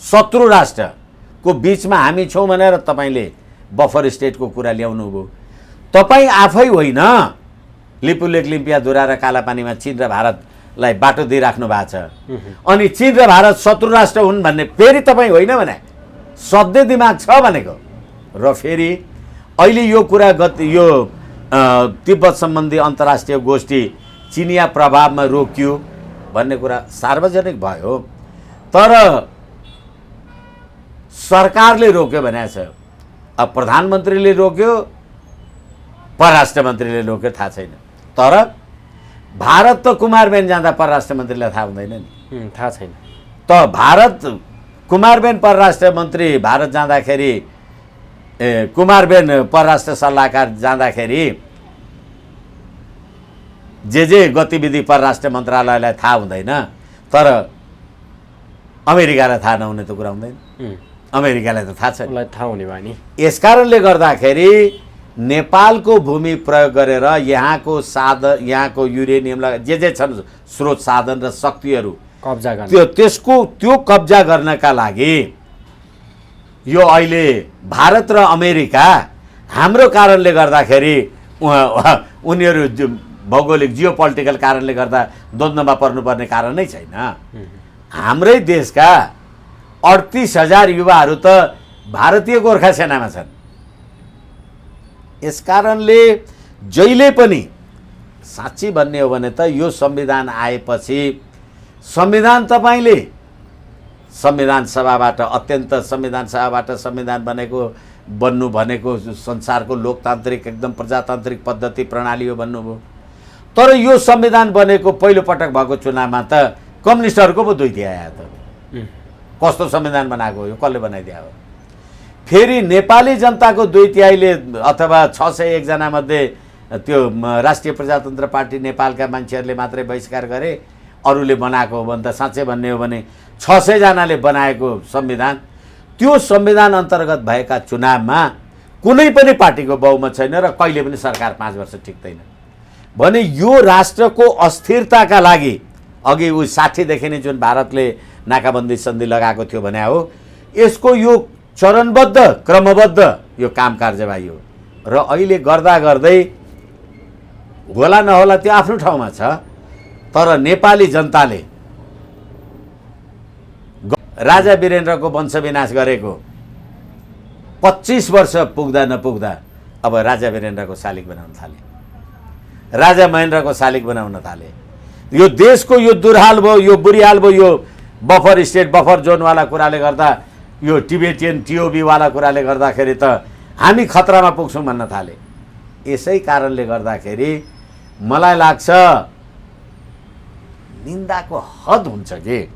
शत्रु राष्ट्रको बिचमा हामी छौँ भनेर तपाईँले बफर स्टेटको कुरा ल्याउनु भयो। तपाईँ आफै होइन, लिपुलेक लिम्पियाधुरा र कालापानीमा चीन र भारतलाई बाटो दिइराख्नु भएको छ, अनि चीन र भारत शत्रु राष्ट्र हुन् भन्ने फेरि तपाईँ होइन भने सधैँ दिमाग छ भनेको। र फेरि अहिले यो कुरा यो तिब्बत सम्बन्धी अन्तर्राष्ट्रिय गोष्ठी चिनिया प्रभावमा रोकियो भन्ने कुरा सार्वजनिक भयो, तर सरकारले रोक्यो भनेको छ। अब प्रधानमन्त्रीले रोक्यो, परराष्ट्र मन्त्रीले लोक्यो थाहा छैन। तर भारत त कुमारबेन जाँदा परराष्ट्र मन्त्रीलाई थाहा हुँदैन नि, थाहा छैन। त भारत कुमारबेन परराष्ट्र मन्त्री भारत जाँदाखेरि कुमारबेन परराष्ट्र सल्लाहकार जाँदाखेरि जे गतिविधि परराष्ट्र मन्त्रालयलाई थाहा हुँदैन, तर अमेरिकालाई थाहा नहुने त कुरा हुँदैन। अमेरिकालाई त थाहा छ, उसलाई थाहा हुने भयो नि। यसकारणले गर्दाखेरि नेपालको भूमि प्रयोग गरेर यहाँको युरेनियमलाई जे छन् स्रोत साधन र शक्तिहरू कब्जा गर्ने, त्यो कब्जा गर्नका लागि यो अहिले भारत र अमेरिका हाम्रो कारणले गर्दाखेरि उनीहरू भौगोलिक जियोपोलिटिकल कारणले गर्दा द्वन्द्वमा पर्नुपर्ने कारण नै छैन। हाम्रै देशका 38,000 युवाहरू त भारतीय गोर्खा सेनामा छन्। यसकारणले जहिले पनि साँच्ची भन्ने हो भने त यो संविधान आएपछि संविधान तपाईँले संविधान सभाबाट संविधान बन्नु भनेको संसारको लोकतान्त्रिक एकदम प्रजातान्त्रिक पद्धति प्रणाली हो भन्नुभयो। तर यो संविधान बनेको पहिलो पटक भएको चुनावमा त कम्युनिस्टहरूको पो दुई आयो त। कस्तो संविधान बनाएको हो यो, कसले बनाइदिया हो? फेरि नेपाली जनताको 2/3 अथवा 601 जना मध्ये त्यो राष्ट्रिय प्रजातन्त्र पार्टी नेपालका मान्छेहरूले मात्रै बहिष्कार गरे, अरूले बनाएको हो भने त साँच्चै भन्ने हो भने 600 जनाले बनाएको संविधान, त्यो संविधान अन्तर्गत भएका चुनावमा कुनै पनि पार्टीको बहुमत छैन र कहिले पनि सरकार 5 वर्ष टिक्दैन भने यो राष्ट्रको अस्थिरताका लागि अघि 60 देखि नै जुन भारतले नाकाबन्दी सन्धि लगाएको थियो भने हो, यसको यो चरणबद्ध क्रमबद्ध यो काम कारबाही हो। र अहिले गर्दा गर्दै होला नहोला त्यो आफ्नो ठाउँमा छ, तर नेपाली जनताले राजा वीरेन्द्रको वंशविनाश गरेको 25 वर्ष पुग्दा नपुग्दा अब राजा वीरेन्द्रको शालिग बनाउन थाले, राजा महेन्द्रको शालिग बनाउन थाले। यो देशको यो दुर्हाल भयो, यो बुढिहाल भयो, यो बफर स्टेट बफर जोनवाला कुराले गर्दा, यो टिबेटियन टिओबीवाला कुराले गर्दाखेरि त हामी खतरामा पुग्छौँ भन्न थाले। यसै कारणले गर्दाखेरि मलाई लाग्छ निन्दाको हद हुन्छ कि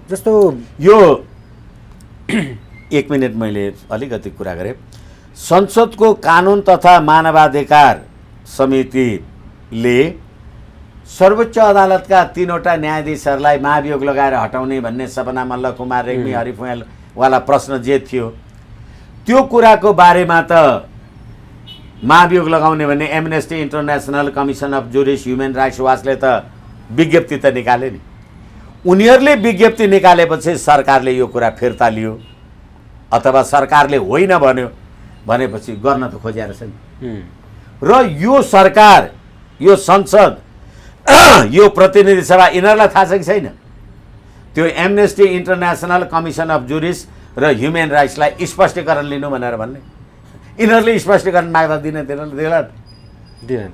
जस्तो यो 1 मिनट मैले अलिकति कुरा गरेँ। संसदको कानुन तथा मानवाधिकार समितिले सर्वोच्च अदालतका 3वटा न्यायाधीशहरूलाई महाभियोग लगाएर हटाउने भन्ने सपना मल्ल, कुमार रेग्मी, हरिफुयालवाला प्रश्न जे थियो त्यो कुराको बारेमा त महाभियोग लगाउने भन्ने Amnesty International, Commission of Jurists, Human Rights वाचले त विज्ञप्ति त निकाले नि। उनीहरूले विज्ञप्ति निकालेपछि सरकारले यो कुरा फिर्ता लियो अथवा सरकारले होइन भन्यो भनेपछि गर्न त खोजिया रहेछ नि। र यो सरकार, यो संसद, यो प्रतिनिधि सभा यिनीहरूलाई थाहा छ कि छैन त्यो एमनेस्टी इन्टरनेसनल, कमिसन अफ जुरिस र ह्युमन राइट्सलाई स्पष्टीकरण लिनु भनेर भन्ने? यिनीहरूले स्पष्टीकरण माग्दा दिएन।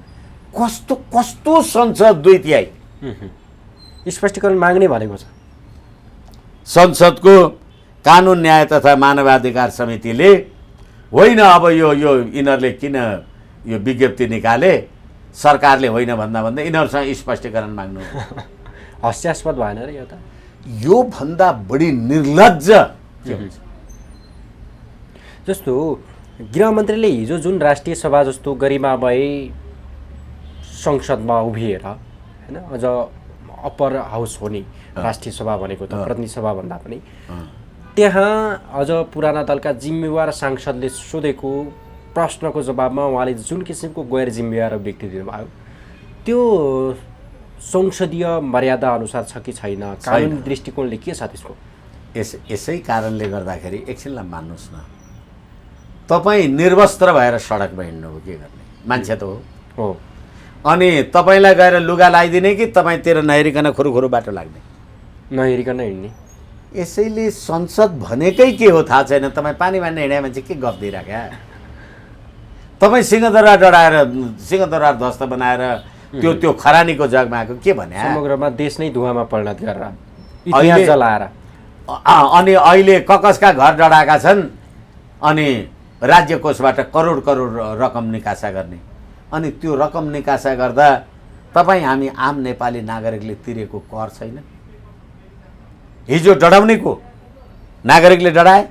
कस्तो कस्तो संसद 2/3 स्पष्टीकरण माग्ने भनेको छ। संसदको कानुन न्याय तथा मानवाधिकार समितिले होइन अब यो यिनीहरूले किन यो विज्ञप्ति निकाले, सरकारले होइन भन्दा भन्दै यिनीहरूसँग स्पष्टीकरण माग्नु हास्यास्पद भएन र यो त? यो भन्दा बढी निर्लज्ज के हुन्छ? जस्तो गृहमन्त्रीले हिजो जुन राष्ट्रिय सभा जस्तो गरिमामय संसदमा उभिएर हैन, अझ अप्पर हाउस हो नि राष्ट्रिय सभा भनेको त, प्रतिनिधि सभा भन्दा पनि, त्यहाँ अझ पुराना दलका जिम्मेवार सांसदले सोधेको प्रश्नको जवाबमा उहाँले जुन किसिमको गैर जिम्मेवार व्यक्ति दिनुभयो, त्यो संसदीय मर्यादा अनुसार छ कि छैन? कानुनी दृष्टिकोणले के छ त्यसको? यसै कारणले गर्दाखेरि एकछिनलाई मान्नुहोस् न, तपाईँ निर्वस्त्र भएर सडकमा हिँड्नु हो, के गर्ने? मान्छे त हो। अनि तपाईँलाई गएर लुगा लगाइदिने कि तपाईँतिर नहेरिकन खुरुखुरु बाटो लाग्ने? नहेरिकन हिँड्ने। यसैले संसद भनेकै के हो थाहा छैन। तपाईँ पानी मान्ने हिँडे मान्छे के गफ दिइराख्या? तपाईँ सिंहदरबार डढाएर, सिंहदरबार ध्वस्त बनाएर त्यो खरानीको जगमा आएको के भने? समग्रमा देश नै धुवामा परिणत गरेर, इतिहास जलाएर। अनि अहिले ककसका घर डढाएका छन् अनि राज्य कोषबाट करोड करोड रकम निकासा गर्ने। अनि त्यो रकम निकासा गर्दा तपाईँ हामी आम नेपाली नागरिकले तिरेको कर छैन। हिजो डढाउनेको नागरिकले डढाए,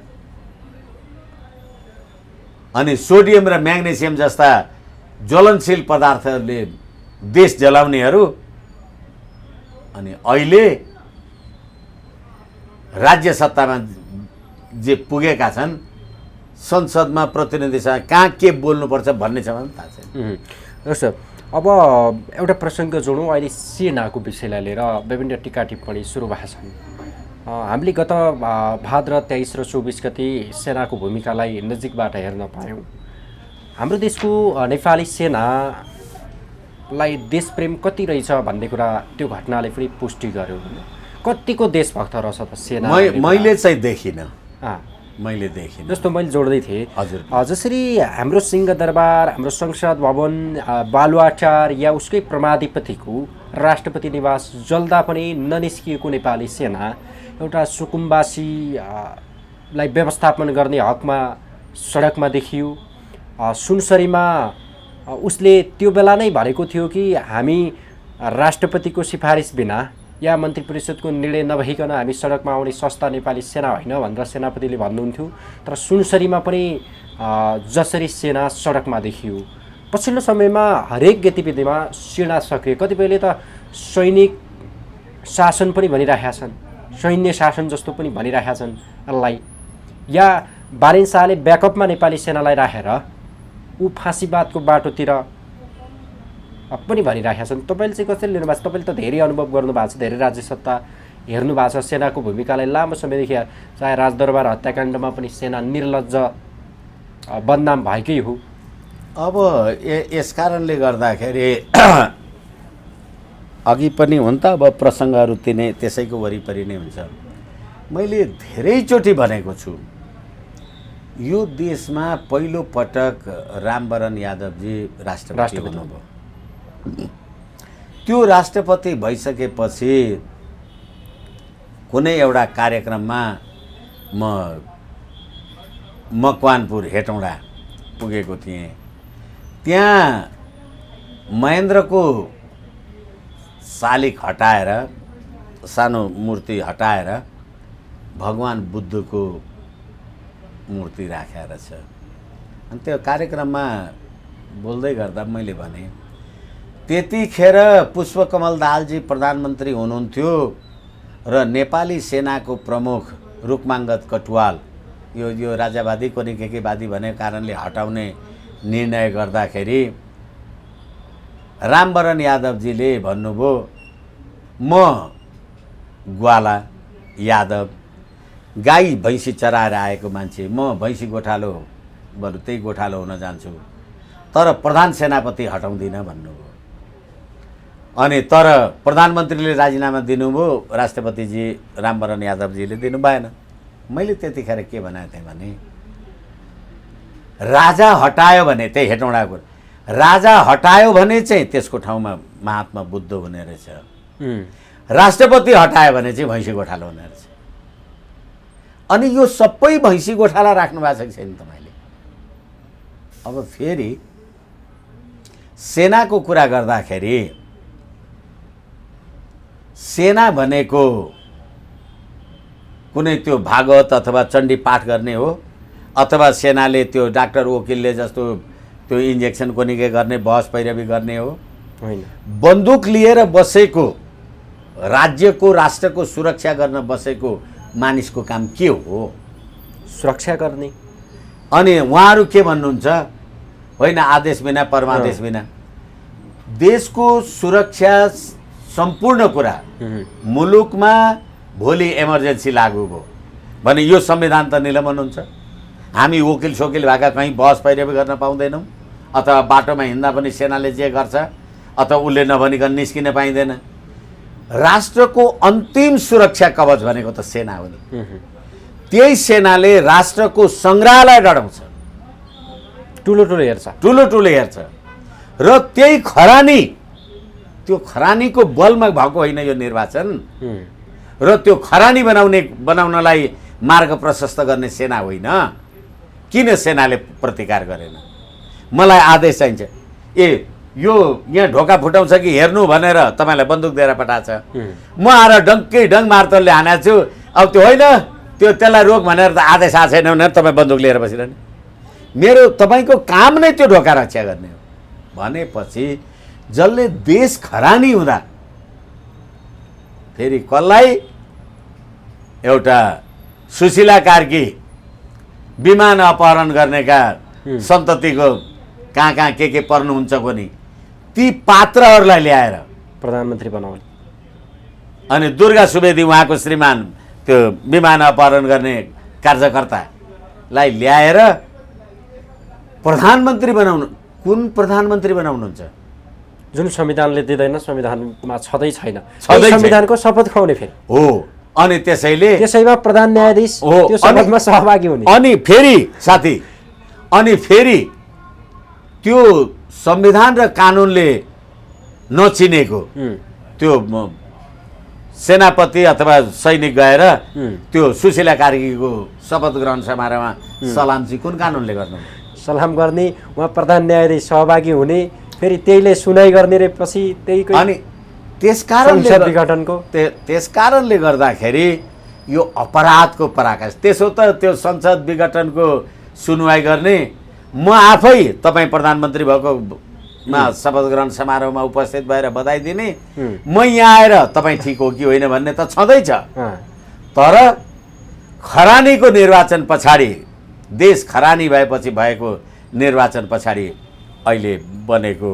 अनि सोडियम र म्याग्नेसियम जस्ता ज्वलनशील पदार्थहरूले देश जलाउनेहरू अनि अहिले राज्य सत्तामा जे पुगेका छन्, संसदमा प्रतिनिधिसँग कहाँ के बोल्नुपर्छ भन्ने छ भने थाहा छैन। जस्तो अब एउटा प्रसङ्ग जोडौँ, अहिले सेनाको विषयलाई लिएर विभिन्न टिका टिप्पणी सुरु भएको छन्। हामीले गत भाद्र 23 र 24 गति सेनाको भूमिकालाई नजिकबाट हेर्न पायौँ। हाम्रो देशको नेपाली सेनालाई देशप्रेम कति रहेछ भन्ने कुरा त्यो घटनाले पनि पुष्टि गर्यो। कतिको देशभक्त रहेछ त सेना? मैले चाहिँ देखिनँ, मैले देखिनँ। जस्तो मैले जोड्दै थिएँ, हजुर, जसरी हाम्रो सिंहदरबार, हाम्रो संसद भवन, बालुवाटार या उसकै प्रमाधिपतिको राष्ट्रपति निवास जल्दा पनि ननिस्किएको नेपाली सेना एउटा सुकुम्बासीलाई व्यवस्थापन गर्ने हकमा सडकमा देखियो। सुनसरीमा उसले त्यो बेला नै भनेको थियो कि हामी राष्ट्रपतिको सिफारिस बिना या मन्त्री परिषदको निर्णय नभइकन हामी सडकमा आउने सस्ता नेपाली सेना होइन भनेर सेनापतिले भन्नुहुन्थ्यो। तर सुनसरीमा पनि जसरी सेना सडकमा देखियो, पछिल्लो समयमा हरेक गतिविधिमा सेना सक्रिय, कतिपयले त सैनिक शासन पनि भनिरहेका छन्, सैन्य शासन जस्तो पनि भनिरहेका छन् यसलाई, या बारेन शाहले ब्याकअपमा नेपाली सेनालाई राखेर ऊ फाँसीवादको बाटोतिर पनि भनिरहेका छन्। तपाईँले चाहिँ कसरी लिनु भएको छ? तपाईँले त धेरै अनुभव गर्नुभएको छ, धेरै राज्य सत्ता हेर्नु भएको छ, सेनाको भूमिकालाई लामो समयदेखि, चाहे राजदरबार हत्याकाण्डमा पनि सेना निर्लज्ज बदनाम भएकै हो। अब यस कारणले गर्दाखेरि अघि पनि हुन् त, अब प्रसङ्गहरू त्यसैको वरिपरि नै हुन्छ। मैले धेरैचोटि भनेको छु, यो देशमा पहिलो पटक रामवरण यादवजी राष्ट्रपति हुनुभयो। त्यो राष्ट्रपति भइसकेपछि कुनै एउटा कार्यक्रममा म मकवानपुर हेटौँडा पुगेको थिएँ। त्यहाँ महेन्द्रको शालिक हटाएर, सानो मूर्ति हटाएर भगवान बुद्धको मूर्ति राखेर छ। अनि त्यो कार्यक्रममा बोल्दै गर्दा मैले भने, त्यतिखेर पुष्पकमल दाहालजी प्रधानमन्त्री हुनुहुन्थ्यो र नेपाली सेनाको प्रमुख रुकमाङ्गद कटुवाल यो राजावादी कोनिकेकेवादी भनेको कारणले हटाउने निर्णय गर्दाखेरि रामवरण यादवजीले भन्नुभयो, म ग्वाला यादव गाई भैँसी चराएर आएको मान्छे, म भैँसी गोठालो बरु त्यही गोठालो हुन जान्छु, तर प्रधान सेनापति हटाउँदिनँ भन्नुभयो। अनि तर प्रधानमन्त्रीले राजीनामा दिनुभयो, राष्ट्रपतिजी रामवरण यादवजीले दिनु भएन। मैले त्यतिखेर के भनेको थिएँ भने, राजा हटायो भने, त्यही हेटौँडाको राजा हटायो भने चाहिँ त्यसको ठाउँमा महात्मा बुद्ध हुने रहेछ, राष्ट्रपति हटायो भने चाहिँ भैँसी गोठालो हुने रहेछ। अनि यो सबै भैँसी गोठाला राख्नु भएको छ कि छैन तपाईँले? अब फेरि सेनाको कुरा गर्दाखेरि सेना भनेको कुनै त्यो भागवत अथवा चण्डी पाठ गर्ने हो, अथवा सेनाले त्यो डाक्टर वकिलले जस्तो त्यो इन्जेक्सन कोनिके गर्ने, बहस पैरवी गर्ने हो? होइन। बन्दुक लिएर बसेको, राज्यको राष्ट्रको सुरक्षा गर्न बसेको मानिसको काम के हो? सुरक्षा गर्ने। अनि उहाँहरू के भन्नुहुन्छ? होइन, आदेश बिना परमादेश बिना। देशको सुरक्षा सम्पूर्ण कुरा मुलुकमा भोलि इमर्जेन्सी लागू भयो भने यो संविधान त निलम्बन हुन्छ। हामी वकिल सोकिल भएका कहीँ बहस पैरवी गर्न पाउँदैनौँ, अथवा बाटोमा हिँड्दा पनि सेनाले जे गर्छ अथवा उसले नभनिकन निस्किन पाइँदैन। राष्ट्रको अन्तिम सुरक्षा कवच भनेको त सेना हो नि। त्यही सेनाले राष्ट्रको सङ्ग्रहालय डढाउँछ, ठुलो ठुलो हेर्छ, ठुलो ठुलो हेर्छ, र त्यही खरानी, त्यो खरानीको बलमा भएको होइन यो निर्वाचन। र त्यो खरानी बनाउनलाई मार्ग प्रशस्त गर्ने सेना होइन। किन सेनाले प्रतिकार गरेन? मलाई आदेश चाहिन्छ। ए यो यहाँ ढोका फुटाउँछ कि हेर्नु भनेर तपाईँलाई बन्दुक दिएर पठाएको छ। म आएर डङ्कै मार्तलले हानेको छु। अब त्यो होइन, त्यसलाई रोक भनेर त आदेश आएको छैन भनेर तपाईँ बन्दुक लिएर बसिरहने। मेरो तपाईँको काम नै त्यो ढोका रक्षा गर्ने हो भनेपछि जसले देश खरानी हुँदा फेरि कसलाई एउटा सुशीला कार्की विमान अपहरण गर्नेका सन्ततिको कहाँ के पर्नुहुन्छ कोनी ती पात्रहरूलाई ल्याएर प्रधानमन्त्री बनाउने अनि दुर्गा सुवेदी उहाँको श्रीमान त्यो विमान अपहरण गर्ने कार्यकर्तालाई ल्याएर प्रधानमन्त्री बनाउनु। कुन प्रधानमन्त्री बनाउनुहुन्छ? जुन संविधानले दिँदैन, संविधानमा छँदै छैन, छँदै छैन। संविधानको शपथ खुवाउने फेरि हो। अनि त्यसैमा प्रधान न्यायाधीश त्यो शपथमा सहभागी हुने। अनि फेरि साथी, अनि फेरि त्यो संविधान र कानुनले नचिनेको त्यो सेनापति अथवा सैनिक गएर त्यो सुशीला कार्कीको शपथ ग्रहण समारोहमा सलाम चाहिँ कुन कानुनले गर्नु? सलाम गर्ने, उहाँ प्रधान न्यायाधीश सहभागी हुने, फेरि त्यहीले सुनाइ गर्ने रे पछि त्यहीकै। अनि त्यसकारणले गर्दाखेरि यो अपराधको पराकाष्ठ। त्यसो त त्यो संसद विघटनको सुनवाई गर्ने म आफै तपाईँ प्रधानमन्त्री भएकोमा शपथ ग्रहण समारोहमा उपस्थित भएर बधाई दिने, म यहाँ आएर तपाईँ ठिक हो कि होइन भन्ने त छँदैछ। तर खरानीको निर्वाचन पछाडि, देश खरानी भएपछि भएको निर्वाचन पछाडि अहिले बनेको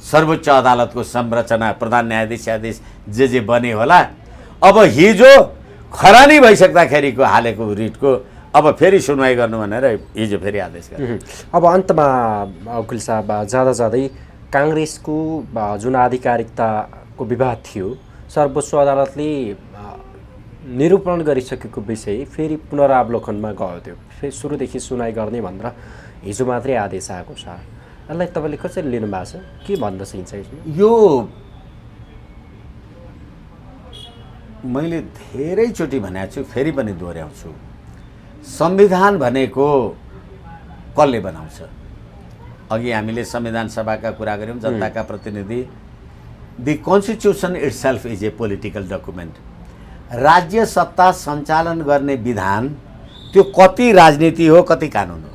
सर्वोच्च अदालतको संरचना, प्रधान न्यायाधीश जे बने होला, अब हिजो खरानी भइसक्दाखेरिको हालेको रिटको अब फेरि सुनवाई गर्नु भनेर हिजो फेरि आदेश गरे। अब अन्तमा अकुल साहब जाँदै काङ्ग्रेसको जुन आधिकारिकताको विवाद थियो, सर्वोच्च अदालतले निरूपण गरिसकेको विषय फेरि पुनरावलोकनमा गयो। त्यो फेरि सुरुदेखि सुनाइ गर्ने भनेर हिजो मात्रै आदेश आएको छ। यसलाई तपाईँले कसरी लिनु भएको छ? के भन्न सकिन्छ यो? मैले धेरैचोटि भनेको छु, फेरि पनि दोहोऱ्याउँछु, संविधान भनेको कसले बनाउँछ? अघि हामीले संविधान सभाका कुरा गऱ्यौँ, जनताका प्रतिनिधि। The constitution itself is a political document. राज्य सत्ता सञ्चालन गर्ने विधान त्यो कति राजनीति हो, कति कानुन हो।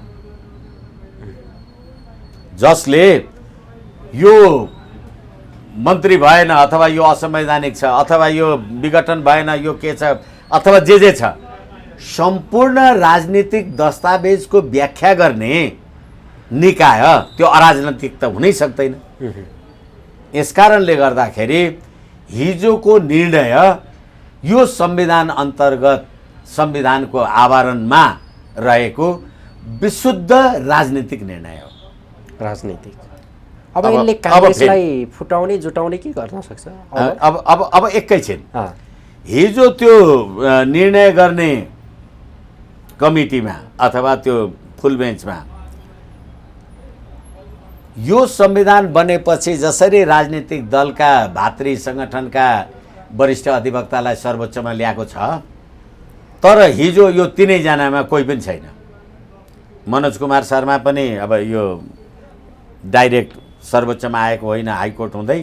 जसले यो मन्त्री भएन अथवा यो असंवैधानिक छ अथवा यो विघटन भएन, यो के छ अथवा जे छ, सम्पूर्ण राजनीतिक दस्तावेजको व्याख्या गर्ने निकाय त्यो अराजनैतिक त हुनै सक्दैन। यसकारणले गर्दाखेरि हिजोको निर्णय यो संविधान अन्तर्गत संविधानको आवरणमा रहेको विशुद्ध राजनीतिक निर्णय हो। राजनीतिक अब यसले काङ्ग्रेसलाई फुटाउने जुटाउने के गर्न सक्छ? अब एकैछिन, हिजो त्यो निर्णय गर्ने कमिटीमा अथवा त्यो फुल बेन्चमा यो संविधान बनेपछि जसरी राजनीतिक दलका भातृ सङ्गठनका वरिष्ठ अधिवक्तालाई सर्वोच्चमा ल्याएको छ, तर हिजो यो तीनैजनामा कोही पनि छैन। मनोज कुमार शर्मा पनि अब यो डाइरेक्ट सर्वोच्चमा आएको होइन, हाइकोर्ट हुँदै।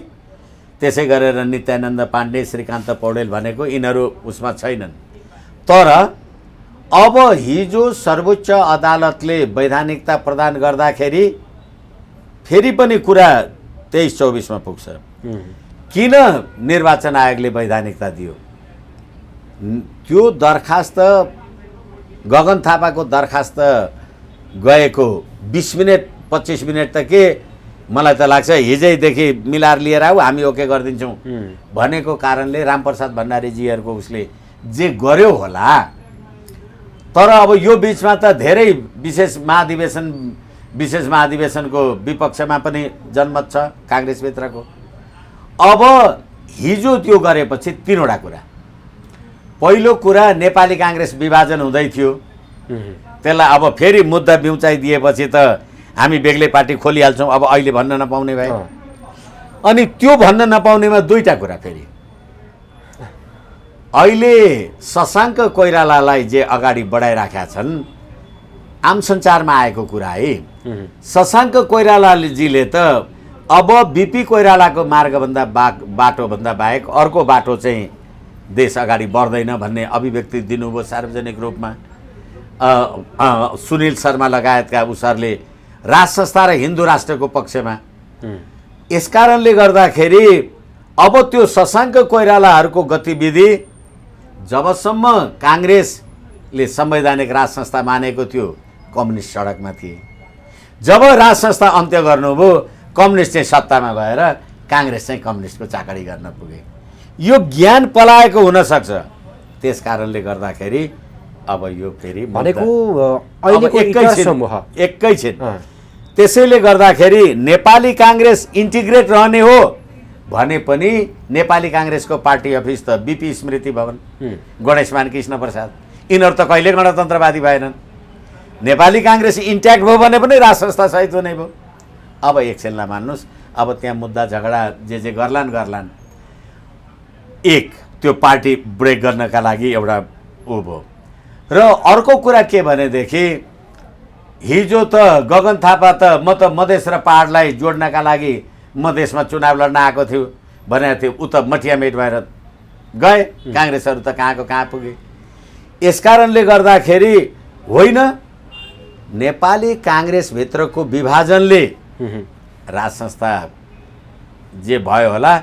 त्यसै गरेर नित्यानन्द पाण्डे, श्रीकान्त पौडेल भनेको यिनीहरू उसमा छैनन्। तर अब हिजो सर्वोच्च अदालतले वैधानिकता प्रदान गर्दाखेरि फेरि पनि कुरा 23-24 पुग्छ। किन निर्वाचन आयोगले वैधानिकता दियो? त्यो दरखास्त, गगन थापाको दरखास्त गएको 20 मिनट 25 मिनट त के मलाई त लाग्छ हिजैदेखि मिलाएर लिएर आऊ, हामी ओके गरिदिन्छौँ भनेको कारणले रामप्रसाद भण्डारीजीहरूको उसले जे गर्यो होला। तर अब यो बिचमा त धेरै विशेष महाधिवेशनको विपक्षमा पनि जनमत छ काङ्ग्रेसभित्रको। अब हिजो त्यो गरेपछि तीनवटा कुरा। पहिलो कुरा, नेपाली काङ्ग्रेस विभाजन हुँदै थियो, त्यसलाई अब फेरि मुद्दा बिउचाइदिएपछि त हामी बेग्लै पार्टी खोलिहाल्छौँ, अब अहिले भन्न नपाउने भए। अनि त्यो भन्न नपाउनेमा दुईवटा कुरा। फेरि अहिले शशाङ्क कोइरालालाई जे अगाडि बढाइराखेका छन् आम सञ्चारमा आएको कुरा है। शशाङ्क कोइरालाजीले त अब बिपी कोइरालाको मार्गभन्दा बाटोभन्दा बाहेक अर्को बाटो चाहिँ देश अगाडि बढ्दैन भन्ने अभिव्यक्ति दिनुभयो सार्वजनिक रूपमा। सुनिल शर्मा लगायतका उसहरूले राज संस्था र हिन्दू राष्ट्रको पक्षमा। यसकारणले गर्दाखेरि अब त्यो शशाङ्क कोइरालाहरूको गतिविधि जबसम्म काङ्ग्रेसले संवैधानिक राज संस्था मानेको थियो कम्युनिस्ट सडकमा थिए, जब राज संस्था अन्त्य गर्नुभयो कम्युनिस्ट चाहिँ सत्तामा गएर काङ्ग्रेस चाहिँ कम्युनिस्टको चाकडी गर्न पुगे। यो ज्ञान पलाएको हुनसक्छ। त्यस कारणले गर्दाखेरि अब यो फेरि भनेको अहिलेको एकैछिन त्यसैले गर्दाखेरि नेपाली काङ्ग्रेस इन्टिग्रेट रहने हो भने पनि नेपाली काङ्ग्रेसको पार्टी अफिस त बिपी स्मृति भवन, गणेशमान कृष्ण प्रसाद, यिनीहरू त कहिले गणतन्त्रवादी भएनन्। नेपाली काङ्ग्रेस इन्ट्याक्ट भयो भने पनि राज संस्था सहित हुने भयो। अब एकछिनलाई मान्नुहोस्, अब त्यहाँ मुद्दा झगडा जे गर्लान् एक त्यो पार्टी ब्रेक गर्नका लागि एउटा ऊ भयो। र अर्को कुरा के भनेदेखि हिजो त गगन थापा त म त मधेस र पहाडलाई जोड्नका लागि मधेसमा चुनाव लड्न आएको थियो भनेको थियो, ऊ त मटियामेट भएर गए। काङ्ग्रेसहरू त कहाँको कहाँ पुगे। यसकारणले गर्दाखेरि होइन, नेपाली काङ्ग्रेसभित्रको विभाजनले राज संस्था जे भयो होला,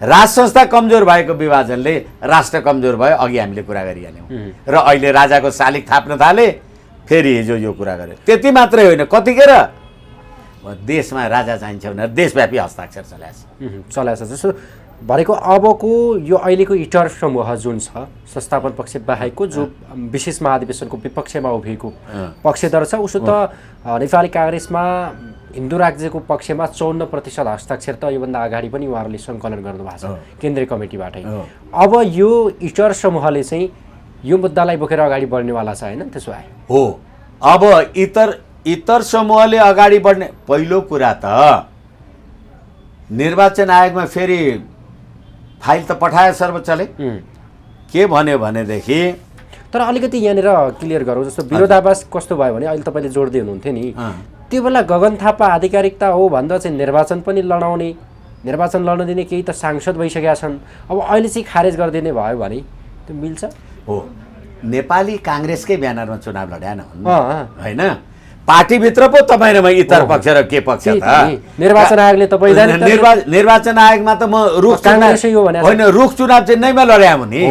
राज संस्था कमजोर भएको विभाजनले राष्ट्र कमजोर भयो। अघि हामीले कुरा गरिहाल्यौँ र अहिले राजाको शालिग थाप्न थाले, फेरि हिजो यो कुरा गर्यो। त्यति मात्रै होइन, कतिखेर देशमा राजा चाहिन्छ भनेर देशव्यापी हस्ताक्षर चलाएछ। जस्तो भनेको अबको यो अहिलेको इटर समूह जुन छ संस्थापन पक्ष बाहेकको जो विशेष महाधिवेशनको विपक्षमा उभिएको पक्षधर छ, उसो त नेपाली काङ्ग्रेसमा हिन्दू राज्यको पक्षमा 54% हस्ताक्षर त योभन्दा अगाडि पनि उहाँहरूले सङ्कलन गर्नुभएको छ केन्द्रीय कमिटीबाटै। अब यो इटर समूहले चाहिँ यो मुद्दालाई बोकेर अगाडि बढ्नेवाला छ होइन? त्यसो भए हो, अब इतर समूहले अगाडि बढ्ने। पहिलो कुरा त निर्वाचन आयोगमा फेरि फाइल त पठायो सर्वोच्चले। के भन्यो भनेदेखि, तर अलिकति यहाँनिर क्लियर गरौँ। जस्तो विरोधाभास कस्तो भयो भने अहिले तपाईँले जोड्दै हुनुहुन्थ्यो नि, त्यो बेला गगन थापा आधिकारिकता हो भन्दा चाहिँ निर्वाचन पनि लडाउने, निर्वाचन लड्न दिने केही त सांसद भइसकेका छन्। अब अहिले चाहिँ खारेज गरिदिने भयो भने त्यो मिल्छ? हो, नेपाली काङ्ग्रेसकै ब्यानरमा चुनाव लड्यान होइन, पार्टीभित्र पो तपाईँ र म इतर पक्ष र के पक्ष त? निर्वाचन आयोगले त निर्वाचन आयोगमा त म रुख चुनाव चाहिँ नैमा लड्याम नि।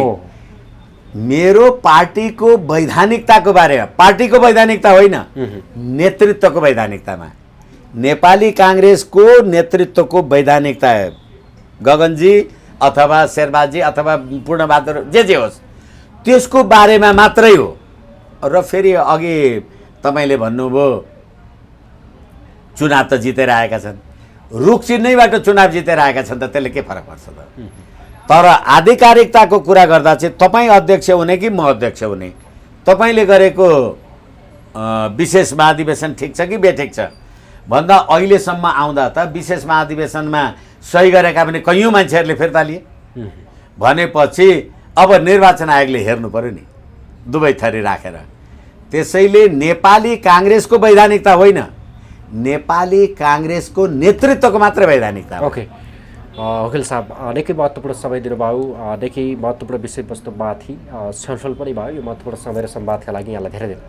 मेरो पार्टीको वैधानिकताको बारेमा, पार्टीको वैधानिकता होइन, नेतृत्वको वैधानिकतामा, नेपाली काङ्ग्रेसको नेतृत्वको वैधानिकता गगनजी अथवा शेरबहादुर अथवा पूर्णबहादुर जे होस् त्यसको बारेमा मात्रै हो। र फेरि अघि तपाईँले भन्नुभयो चुनाव त जितेर आएका छन्, रुख चिन्हैबाट चुनाव जितेर आएका छन् त त्यसले के फरक पर्छ त? तर आधिकारिकताको कुरा गर्दा चाहिँ तपाईँ अध्यक्ष हुने कि म अध्यक्ष हुने, तपाईँले गरेको विशेष महाधिवेशन ठिक छ कि बेठिक छ भन्दा अहिलेसम्म आउँदा त विशेष महाधिवेशनमा सही गरेका पनि कैयौँ मान्छेहरूले फिर्ता लिए भनेपछि अब निर्वाचन आयोगले हेर्नु पर्यो नि दुवै थरी राखेर। त्यसैले नेपाली काङ्ग्रेसको वैधानिकता होइन, नेपाली काङ्ग्रेसको नेतृत्वको मात्रै वैधानिकता। ओके वकिल साहब, निकै महत्त्वपूर्ण समय दिनुभयो, निकै महत्त्वपूर्ण विषयवस्तु माथि छलफल पनि भयो। यो महत्त्वपूर्ण समय र संवादका लागि यहाँलाई धेरै धेरै